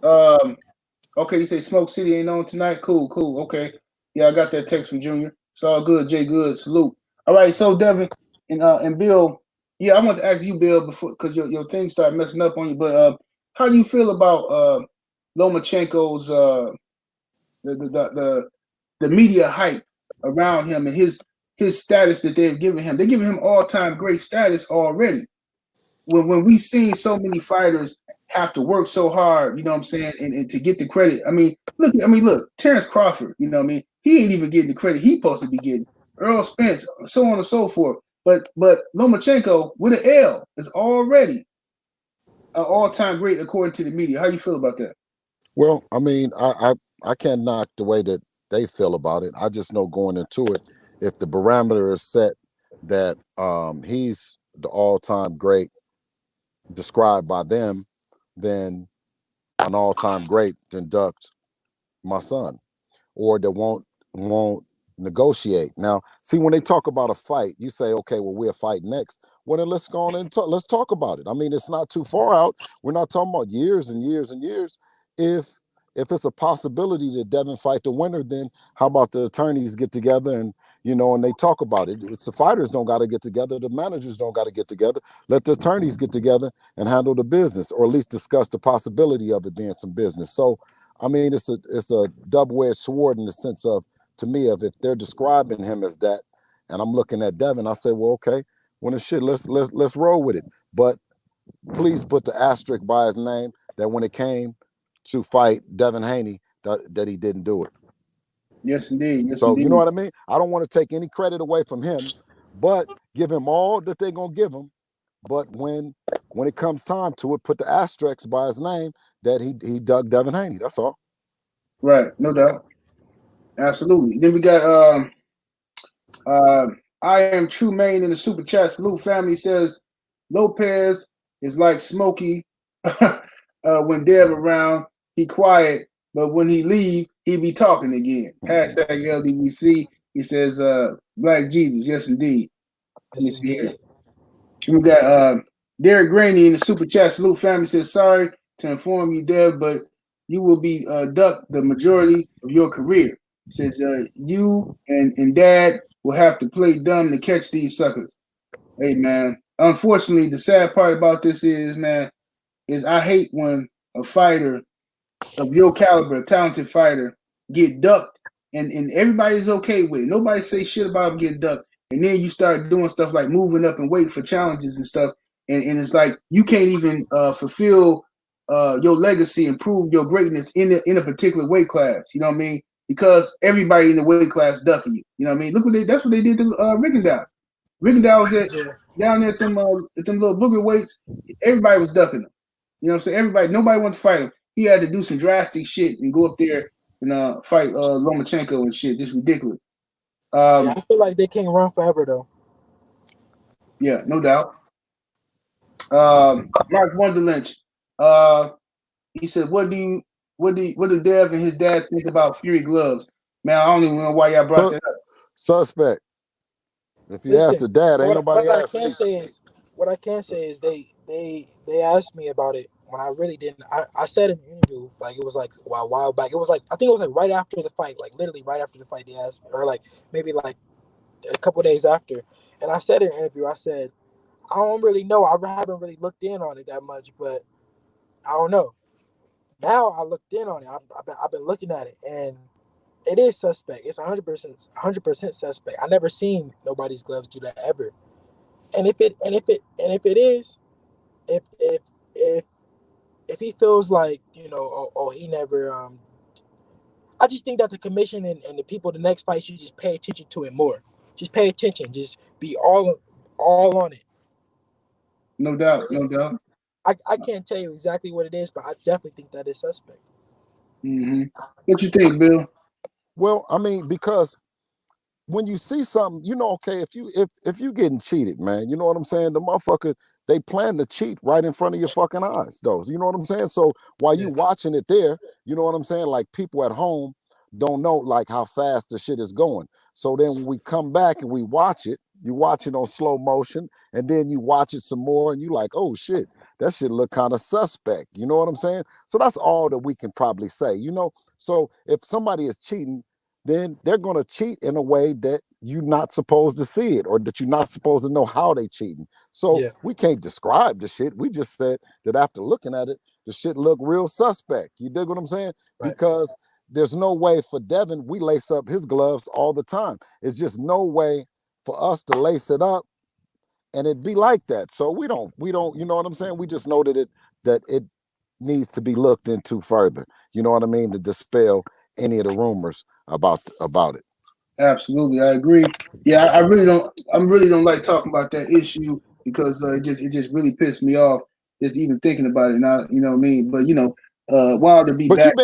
okay, you say Smoke City ain't on tonight. Cool. Okay. Yeah, I got that text from Junior. It's all good, Jay Good. Salute. All right, so Devin and Bill, yeah, I want to ask you, Bill, before because your things start messing up on you, but how do you feel about Lomachenko's the media hype around him and his status that they've given him? They're giving him all-time great status already. When we've seen so many fighters have to work so hard, you know what I'm saying, and to get the credit. I mean, look, Terrence Crawford, you know what I mean? He ain't even getting the credit he's supposed to be getting. Earl Spence, so on and so forth. But Lomachenko with an L is already an all-time great according to the media. How you feel about that? Well, I mean, I can't knock the way that they feel about it. I just know going into it, if the barometer is set that he's the all-time great described by them, then an all-time great to induct my son, or that won't negotiate. Now, see, when they talk about a fight, you say, okay, well, we'll fight next. Well, then let's go on and let's talk about it. I mean, it's not too far out. We're not talking about years and years and years. If it's a possibility that Devin fight the winner, then how about the attorneys get together and and they talk about it. It's the fighters don't got to get together. The managers don't got to get together. Let the attorneys get together and handle the business, or at least discuss the possibility of it being some business. So, I mean, it's a double-edged sword in the sense of, to me, of if they're describing him as that, and I'm looking at Devin, I say, well, okay, when it's shit, let's roll with it. But please put the asterisk by his name that when it came to fight Devin Haney, that he didn't do it. Yes, indeed. Yes, so indeed. You know what I mean? I don't want to take any credit away from him, but give him all that they're gonna give him. But when it comes time to it, put the asterisk by his name that he dug Devin Haney. That's all. Right, no doubt. Absolutely. Then we got I am True Main in the super chat. Salute family says Lopez is like Smokey when Dev around. He quiet, but when he leave, he be talking again. Hashtag LDBC. He says Black Jesus. Yes, indeed. Yes, indeed. We got Derek Graney in the super chat. Salute family says sorry to inform you, Dev, but you will be ducked the majority of your career. Says you and Dad will have to play dumb to catch these suckers. Hey, man. Unfortunately, the sad part about this is, man, is I hate when a fighter of your caliber, a talented fighter, get ducked and everybody's okay with it. Nobody say shit about him getting ducked. And then you start doing stuff like moving up and weight for challenges and stuff. And it's like you can't even fulfill your legacy and prove your greatness in a particular weight class. You know what I mean? Because everybody in the weight class ducking you. You know what I mean? Look that's what they did to Rigondeaux. Rigondeaux was down there at them little booger weights. Everybody was ducking him. You know what I'm saying? Nobody wanted to fight him. He had to do some drastic shit and go up there and fight Lomachenko and shit. Just ridiculous. Yeah, I feel like they can't run forever though. Yeah, no doubt. Mark Wonderlynch. He said, "What do Dev and his dad think about Fury gloves?" Man, I don't even know why y'all brought that up. Suspect. If you ask the dad, ain't nobody asked me. What I can say is they asked me about it when I really didn't. I said in an interview, like it was like a while back. It was like I think it was like right after the fight, like literally right after the fight they asked me, or like maybe like a couple days after. And I said in an interview, I said, I don't really know. I haven't really looked in on it that much, but I don't know. Now I looked in on it. I've been looking at it, and it is suspect. It's 100% suspect. I never seen nobody's gloves do that ever. And if it is, if he feels like he never I just think that the commission and the people the next fight should just pay attention to it more. Just pay attention. Just be all on it. No doubt, no doubt. I can't tell you exactly what it is, but I definitely think that is suspect. Mm-hmm. What you think, Bill? Well, I mean, because when you see something, okay, if you getting cheated, man, you know what I'm saying? The motherfucker, they plan to cheat right in front of your fucking eyes, though. You know what I'm saying? So while you watching it there, you know what I'm saying? Like people at home don't know like how fast the shit is going. So then when we come back and we watch it, you watch it on slow motion, and then you watch it some more, and you like, oh shit, that shit look kind of suspect. You know what I'm saying? So that's all that we can probably say. So if somebody is cheating, then they're going to cheat in a way that you're not supposed to see it, or that you're not supposed to know how they cheating. So we can't describe the shit. We just said that after looking at it, the shit look real suspect. You dig what I'm saying? Right. Because there's no way for Devin, we lace up his gloves all the time. It's just no way for us to lace it up and it be like that. So we don't, you know what I'm saying? We just know that it needs to be looked into further. You know what I mean? To dispel any of the rumors about it. Absolutely, I agree. Yeah, I really don't like talking about that issue because it just really pissed me off just even thinking about it. Now, you know what I mean? But Wilder be But back. you've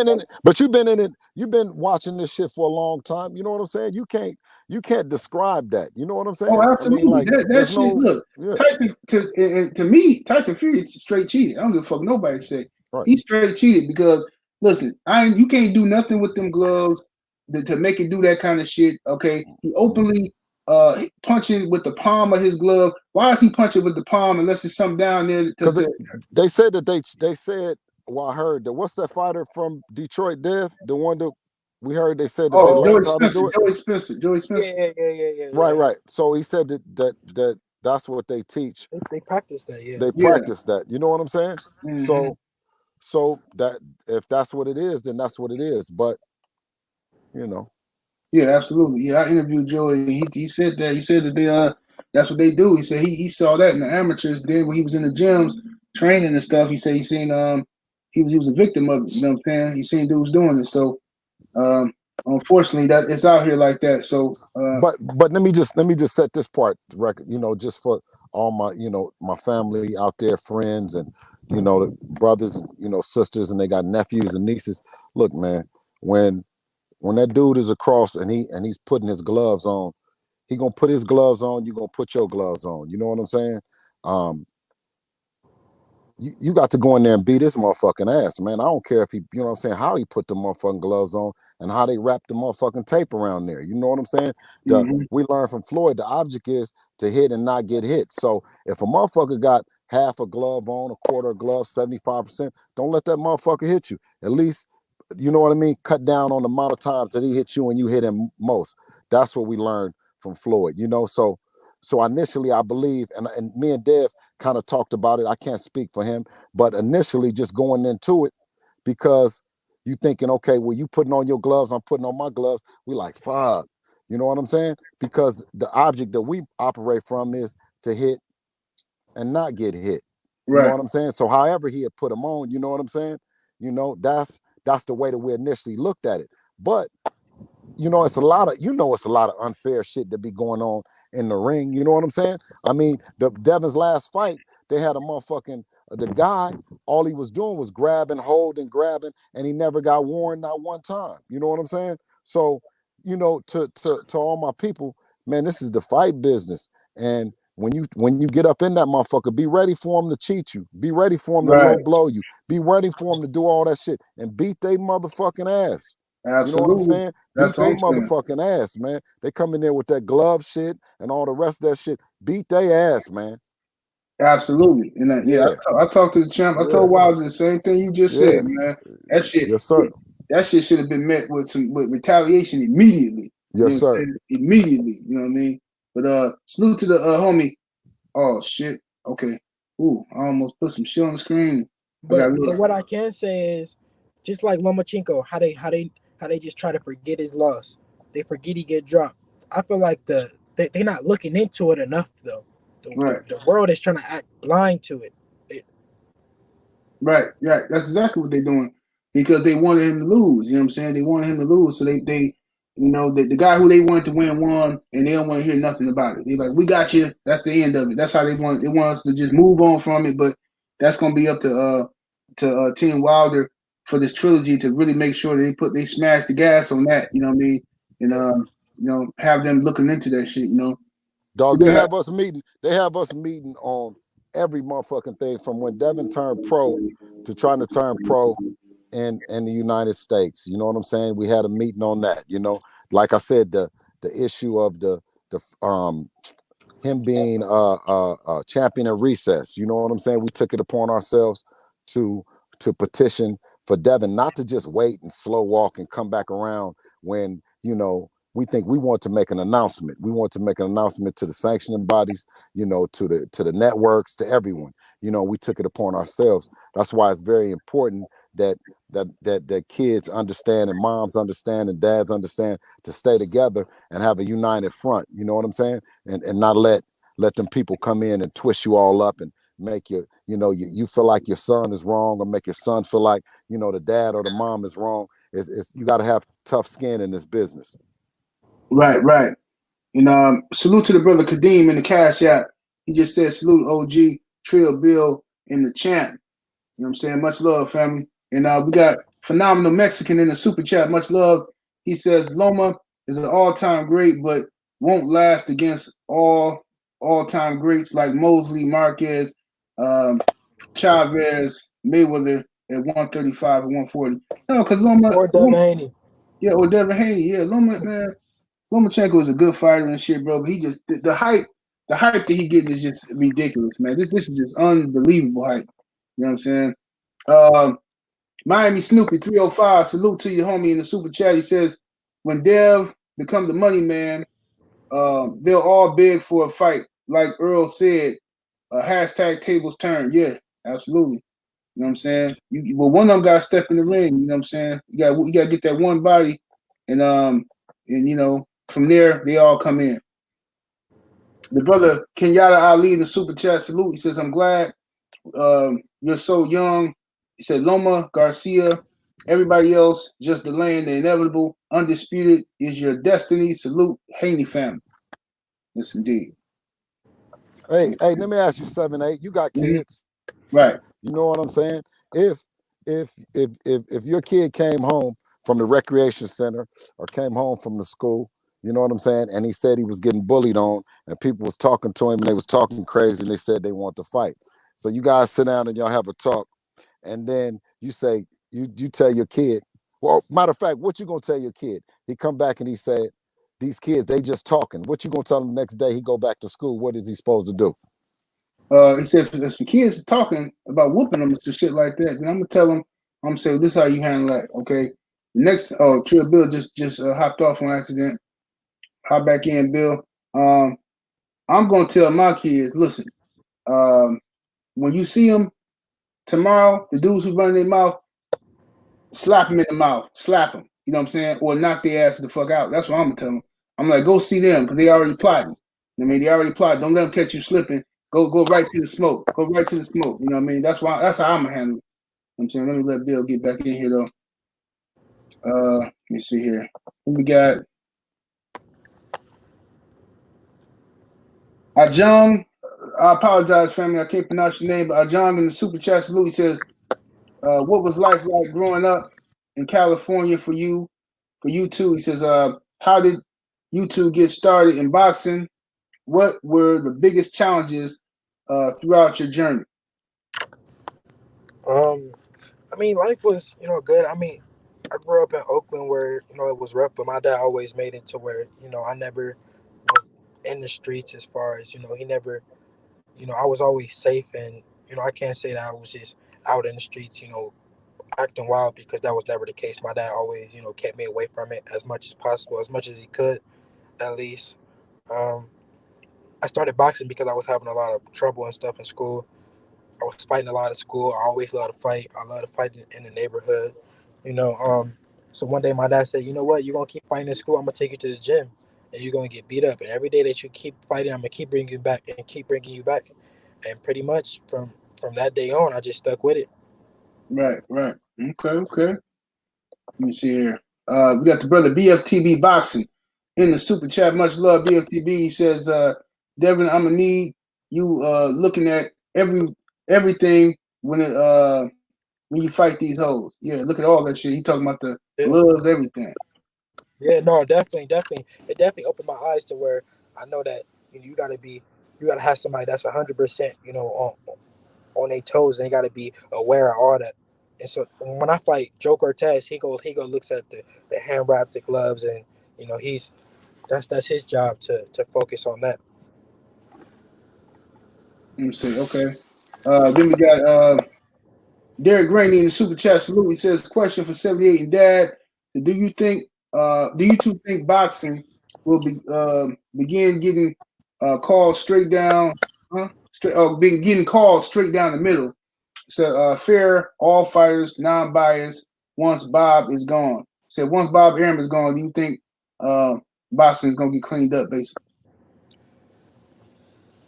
been in it. You've been watching this shit for a long time. You know what I'm saying? You can't describe that. You know what I'm saying? Oh, absolutely. I mean, like, That shit. no, Look, yeah, Tyson to me, Tyson Fury straight cheated. I don't give a fuck what nobody say. right. He straight cheated because listen, you can't do nothing with them gloves to make it do that kind of shit. Okay, he openly punching with the palm of his glove. Why is he punching with the palm unless it's something down there? Because they said that they said. Well, I heard that. What's that fighter from Detroit, Dev? The one that we heard they said that they learned how to do it. Joey Spencer. Yeah. Right. So he said that that's what they teach. They practice that. Yeah. They practice that. You know what I'm saying? Mm-hmm. So that if that's what it is, then that's what it is. But you know. Yeah, absolutely. Yeah, I interviewed Joey. He said that. He said that they that's what they do. He said he saw that in the amateurs. Then when he was in the gyms training and stuff, he said he seen he was a victim of it. You know what I'm saying? He seen dudes doing it. So unfortunately, that it's out here like that. So but let me just set this part record. You know, just for all my my family out there, friends, and the brothers and sisters, and they got nephews and nieces. Look, man, when that dude is across and he's putting his gloves on, he gonna put his gloves on, you gonna put your gloves on. You know what I'm saying? You got to go in there and beat his motherfucking ass, man. I don't care if he, you know what I'm saying, how he put the motherfucking gloves on and how they wrap the motherfucking tape around there. You know what I'm saying? We learned from Floyd, the object is to hit and not get hit. So if a motherfucker got half a glove on, a quarter of glove, 75%, don't let that motherfucker hit you. At least, you know what I mean? Cut down on the amount of times that he hit you and you hit him most. That's what we learned from Floyd, So initially, I believe, and me and Dev kind of talked about it. I can't speak for him, but initially just going into it because you thinking, okay, well, you putting on your gloves, I'm putting on my gloves. We like, fuck, you know what I'm saying? Because the object that we operate from is to hit and not get hit. You know what I'm saying? So however he had put them on, you know what I'm saying? That's the way that we initially looked at it. But it's a lot of unfair shit that be going on in the ring. You know what I'm saying? I mean, Devin's last fight, they had a motherfucking the guy, all he was doing was grabbing, holding, grabbing, and he never got warned not one time. You know what I'm saying? So, to all my people, man, this is the fight business. And when you get up in that motherfucker, be ready for him to cheat you. Be ready for him to low blow you. Be ready for him to do all that shit and beat they motherfucking ass. Absolutely. You know what I'm saying? That's beat they motherfucking ass, man. They come in there with that glove shit and all the rest of that shit. Beat they ass, man. Absolutely. And I talked to the champ. I told Wilder the same thing you just said, man. That shit. Yes, sir. That shit should have been met with retaliation immediately. Yes, sir. Immediately. You know what I mean? But salute to the homie. Oh shit. Okay. Ooh, I almost put some shit on the screen. But what I can say is, just like Lomachenko, how they just try to forget his loss. They forget he get dropped. I feel like they're not looking into it enough though. The world is trying to act blind to it. Right. That's exactly what they're doing because they wanted him to lose. You know what I'm saying? They wanted him to lose, so they the guy who they wanted to win won, and they don't want to hear nothing about it. They're like, we got you. That's the end of it. That's how they want. They want us to just move on from it, but that's gonna be up to Team Wilder for this trilogy to really make sure they smash the gas on that. You know what I mean? And have them looking into that shit. Dog, they have us meeting. They have us meeting on every motherfucking thing from when Devin turned pro to trying to turn pro in the United States. You know what I'm saying? We had a meeting on that. Like I said, the issue of the him being a champion in recess. You know what I'm saying? We took it upon ourselves to petition for Devin not to just wait and slow walk and come back around when we think we want to make an announcement. We want to make an announcement to the sanctioning bodies, to the networks, to everyone. We took it upon ourselves. That's why it's very important that kids understand and moms understand and dads understand to stay together and have a united front. You know what I'm saying? And not let them people come in and twist you all up and make you feel like your son is wrong, or make your son feel like the dad or the mom is wrong. You got to have tough skin in this business. Right. And salute to the brother Kadeem in the Cash App. He just said salute OG, Trill Bill, and the champ. You know what I'm saying? Much love, family. And we got Phenomenal Mexican in the super chat. Much love. He says Loma is an all-time great, but won't last against all-time greats like Mosley, Marquez, Chavez, Mayweather at 135 and 140. No, because Or Devin Haney. Yeah, or Devin Haney. Yeah, Lomachenko is a good fighter and shit, bro. But he just the hype that he getting is just ridiculous, man. This is just unbelievable hype. You know what I'm saying? Miami Snoopy 305. Salute to your homie in the super chat. He says, when Dev become the money man, they'll all beg for a fight. Like Earl said, hashtag tables turn. Yeah, absolutely. You know what I'm saying? Well, one of them got to step in the ring. You know what I'm saying? You got to get that one body, and you know, from there they all come in. The brother Kenyatta Ali in the super chat salute. He says, I'm glad you're so young. He said, Loma, Garcia, everybody else just delaying the inevitable. Undisputed is your destiny. Salute, Haney family. Yes, indeed. Hey, let me ask you, 7-8. You got kids, right? You know what I'm saying? If your kid came home from the recreation center or came home from the school, you know what I'm saying, and he said he was getting bullied on, and people was talking to him, and they was talking crazy, and they said they want to fight. So you guys sit down and y'all have a talk, and then you say, you tell your kid, well, matter of fact, what you gonna tell your kid? He come back and he said, these kids, they just talking. What you gonna tell him the next day he go back to school? What is he supposed to do? He said if some kids talking about whooping them and some shit like that, then I'm gonna tell them, I'm gonna say, this is how you handle that, okay? The next, Trill Bill just hopped off on accident. Hop back in, Bill. I'm gonna tell my kids, listen, when you see them tomorrow, the dudes who run their mouth, slap them in the mouth, slap them. You know what I'm saying? Or knock their ass the fuck out. That's what I'm gonna tell them. I'm like, go see them because they already plotting. I mean, they already plotted. Don't let them catch you slipping. Go right to the smoke. Go right to the smoke. You know what I mean? That's how I'm gonna handle it. I'm saying, let me let Bill get back in here though. Let me see here. Who we got? Ajong. I apologize, family. I can't pronounce your name, but Ajong in the super chat salute. He says, what was life like growing up in California for you two? He says, how did you two get started in boxing? What were the biggest challenges throughout your journey? I mean, life was, good. I mean, I grew up in Oakland where, it was rough, but my dad always made it to where, I never was in the streets as far as, he never, I was always safe. And, I can't say that I was just out in the streets, acting wild, because that was never the case. My dad always, kept me away from it as much as possible, as much as he could, at least. I started boxing because I was having a lot of trouble and stuff in school. I was fighting a lot at school. I always loved to fight. I love to fight in the neighborhood, So one day my dad said, you know what, you're going to keep fighting in school. I'm going to take you to the gym and you're going to get beat up. And every day that you keep fighting, I'm going to keep bringing you back and keep bringing you back. And pretty much from that day on, I just stuck with it. Right. Okay. Let me see here. We got the brother BFTB Boxing in the super chat. Much love, BFTB. He says, Devin, I'm going to need you looking at everything when you fight these hoes. Yeah, look at all that shit. He talking about the gloves, everything. Yeah, no, definitely. It definitely opened my eyes to where I know that you gotta have somebody that's 100%, on their toes, and they gotta be aware of all that. And so when I fight Joe Cortez, he goes looks at the hand wraps, the gloves, and that's his job to focus on that. Let me see. Okay. Then we got Derek Graney in the super chat salute. He says, question for 78 and Dad. Do you two think boxing will begin getting called straight down, getting called straight down the middle? So fair, all fighters, non-biased, once Bob is gone. Said once Bob Arum is gone, do you think boxing is gonna get cleaned up basically?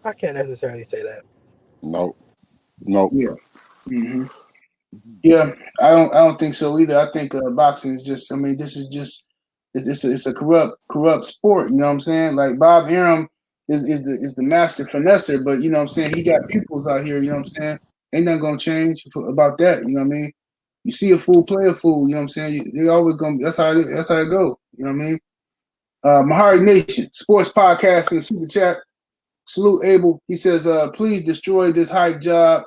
I can't necessarily say that. Nope. Yeah. Mm-hmm. Yeah, I don't think so either. I think boxing is just, I mean, this is just it's a corrupt sport. You know what I'm saying? Like Bob Arum is the master finesser, but you know what I'm saying, he got pupils out here. You know what I'm saying? Ain't nothing gonna change about that. You know what I mean? You see a fool, play a fool. You know what I'm saying? They always gonna. That's how it go. You know what I mean? Mahari Nation Sports Podcast in the Super Chat. Salute Abel. He says, please destroy this hype job.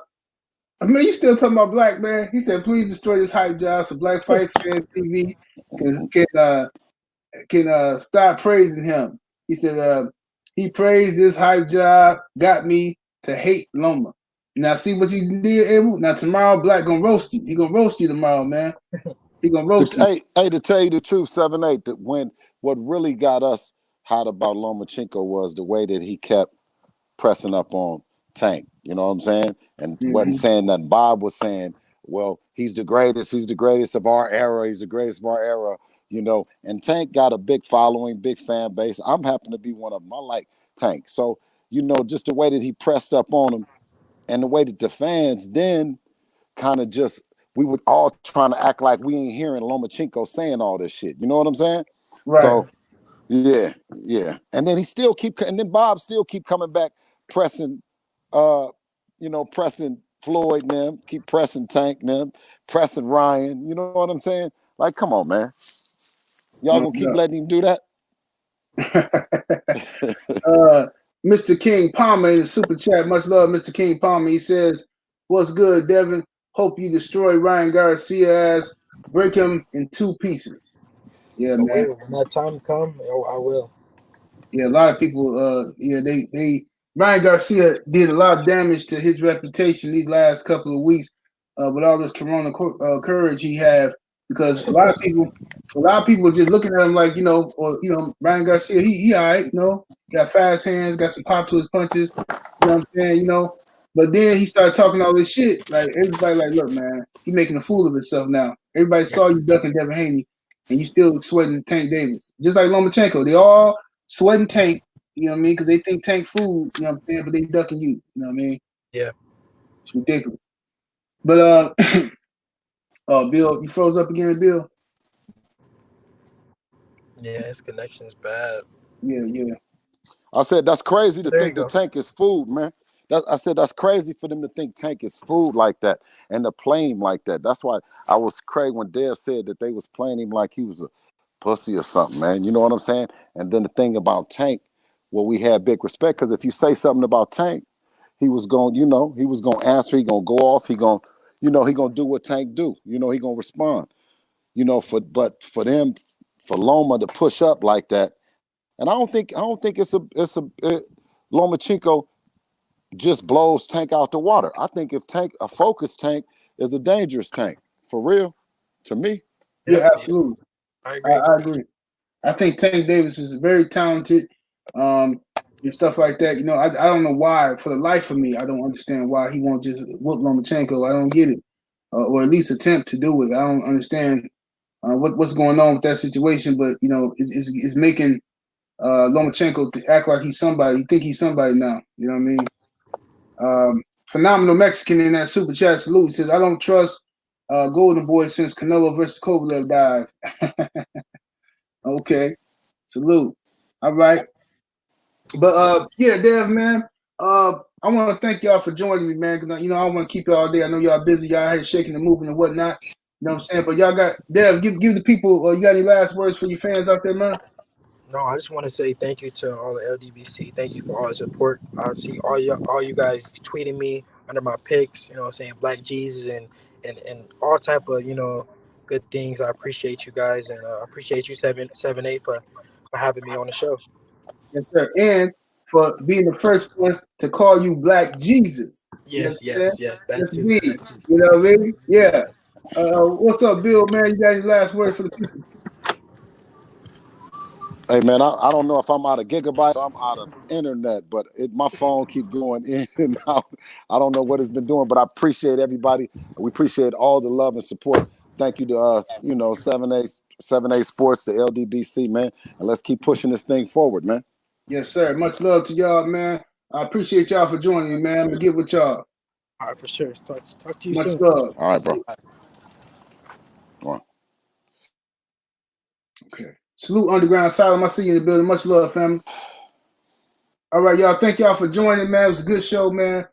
I mean, you still talking about black, man? He said, please destroy this hype job so Black Fight Fan TV can stop praising him. He said, he praised this hype job, got me to hate Loma. Now, see what you did, Abel? Now, tomorrow, Black gonna roast you. He gonna roast you tomorrow, man. He gonna roast you. Hey, to tell you the truth, 7-8, that what really got us hot about Lomachenko was the way that he kept pressing up on Tank. You know what I'm saying? And wasn't saying nothing. Bob was saying, well, he's the greatest of our era. He's the greatest of our era, you know. And Tank got a big following, big fan base. I'm happen to be one of them. I like Tank. So, you know, just the way that he pressed up on him and the way that the fans then kind of just, we were all trying to act like we ain't hearing Lomachenko saying all this shit. You know what I'm saying? Right. So, yeah. And then then Bob still keep coming back, pressing, pressing Floyd and them, keep pressing Tank and them, pressing Ryan. You know what I'm saying? Like, come on, man. Y'all gonna keep letting him do that? Mr. King Palmer in the Super Chat. Much love, Mr. King Palmer. He says, what's good, Devin? Hope you destroy Ryan Garcia ass. Break him in 2 pieces. Yeah, man. Will. When that time comes, I will. Yeah, a lot of people, they Ryan Garcia did a lot of damage to his reputation these last couple of weeks with all this corona courage he have, because a lot of people are just looking at him like, Ryan Garcia, he all right, got fast hands, got some pop to his punches, you know what I'm saying, but then he started talking all this shit, like everybody like, look, man, he making a fool of himself now. Everybody saw you ducking Devin Haney, and you still sweating Tank Davis, just like Lomachenko. They all sweating Tank, you know what I mean? Because they think Tank food, you know what I'm saying? But they ducking you, you know what I mean? Yeah. It's ridiculous. But, Bill, you froze up again, Bill? Yeah, his connection's bad. Yeah. I said, that's crazy to think the Tank is food, man. I said, that's crazy for them to think Tank is food like that and to play him like that. That's why I was crazy when Dev said that they was playing him like he was a pussy or something, man. You know what I'm saying? And then the thing about Tank, well, we had big respect, because if you say something about Tank, he was going to answer, he going to go off, he going to do what Tank do. He going to respond. But for Loma to push up like that, and I don't think Lomachenko just blows Tank out the water. I think if a focused Tank is a dangerous Tank, for real, to me. Yeah, absolutely. I agree. I agree. I think Tank Davis is very talented, and stuff like that. I don't know why, for the life of me, I don't understand why he won't just whoop Lomachenko. I don't get it, or at least attempt to do it. I don't understand what's going on with that situation, but it's making Lomachenko act like he's somebody. He think he's somebody now. You know what I mean? Phenomenal Mexican in that Super Chat salute. He says, I don't trust Golden Boy since Canelo versus Kovalev died. Okay. Salute. All right. But yeah, Dev, man. I want to thank y'all for joining me, man. Because I want to keep y'all all day. I know y'all busy, y'all here shaking and moving and whatnot. You know what I'm saying? But y'all got Dev, give the people, you got any last words for your fans out there, man? No, I just want to say thank you to all the LDBC. Thank you for all the support. I see all you guys tweeting me under my pics, saying Black Jesus and all type of, good things. I appreciate you guys, and I appreciate you 7-8 for having me on the show. Yes, sir. And for being the first one to call you Black Jesus. Yes. That too. You know what I mean? Yeah. What's up, Bill, man? You got any last words for the people? Hey, man, I don't know if I'm out of gigabytes or I'm out of internet, but my phone keep going in and out. I don't know what it's been doing, but I appreciate everybody. We appreciate all the love and support. Thank you to us, 78 Sports, the LDBC, man. And let's keep pushing this thing forward, man. Yes, sir. Much love to y'all, man. I appreciate y'all for joining me, man. I'm going to get with y'all. All right, for sure. Talk to you Much soon. love. All right, bro. Go on. Okay. Salute Underground Asylum. I see you in the building. Much love, family. All right, y'all. Thank y'all for joining, man. It was a good show, man.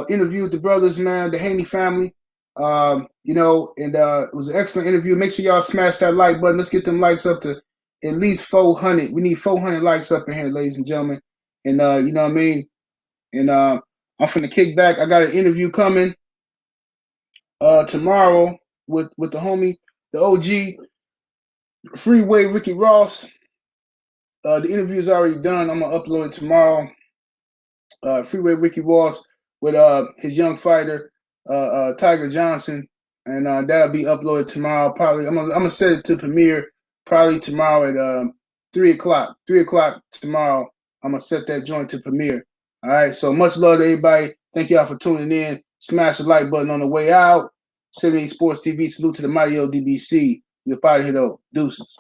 Interviewed the brothers, man, the Haney family. You know, and it was an excellent interview. Make sure y'all smash that like button. Let's get them likes up to at least 400. We need 400 likes up in here, ladies and gentlemen. And you know what I mean? And I'm finna kick back. I got an interview coming tomorrow with the homie, the OG, Freeway Ricky Ross. The interview is already done. I'm gonna upload it tomorrow. Freeway Ricky Ross with his young fighter, Tiger Johnson, and that'll be uploaded tomorrow. Probably I'm gonna set it to premiere probably tomorrow at 3 o'clock. 3 o'clock tomorrow. I'm gonna set that joint to premiere. All right. So much love to everybody. Thank y'all for tuning in. Smash the like button on the way out. 78 Sports TV. Salute to the mighty LDBC. We're out of here though. Deuces.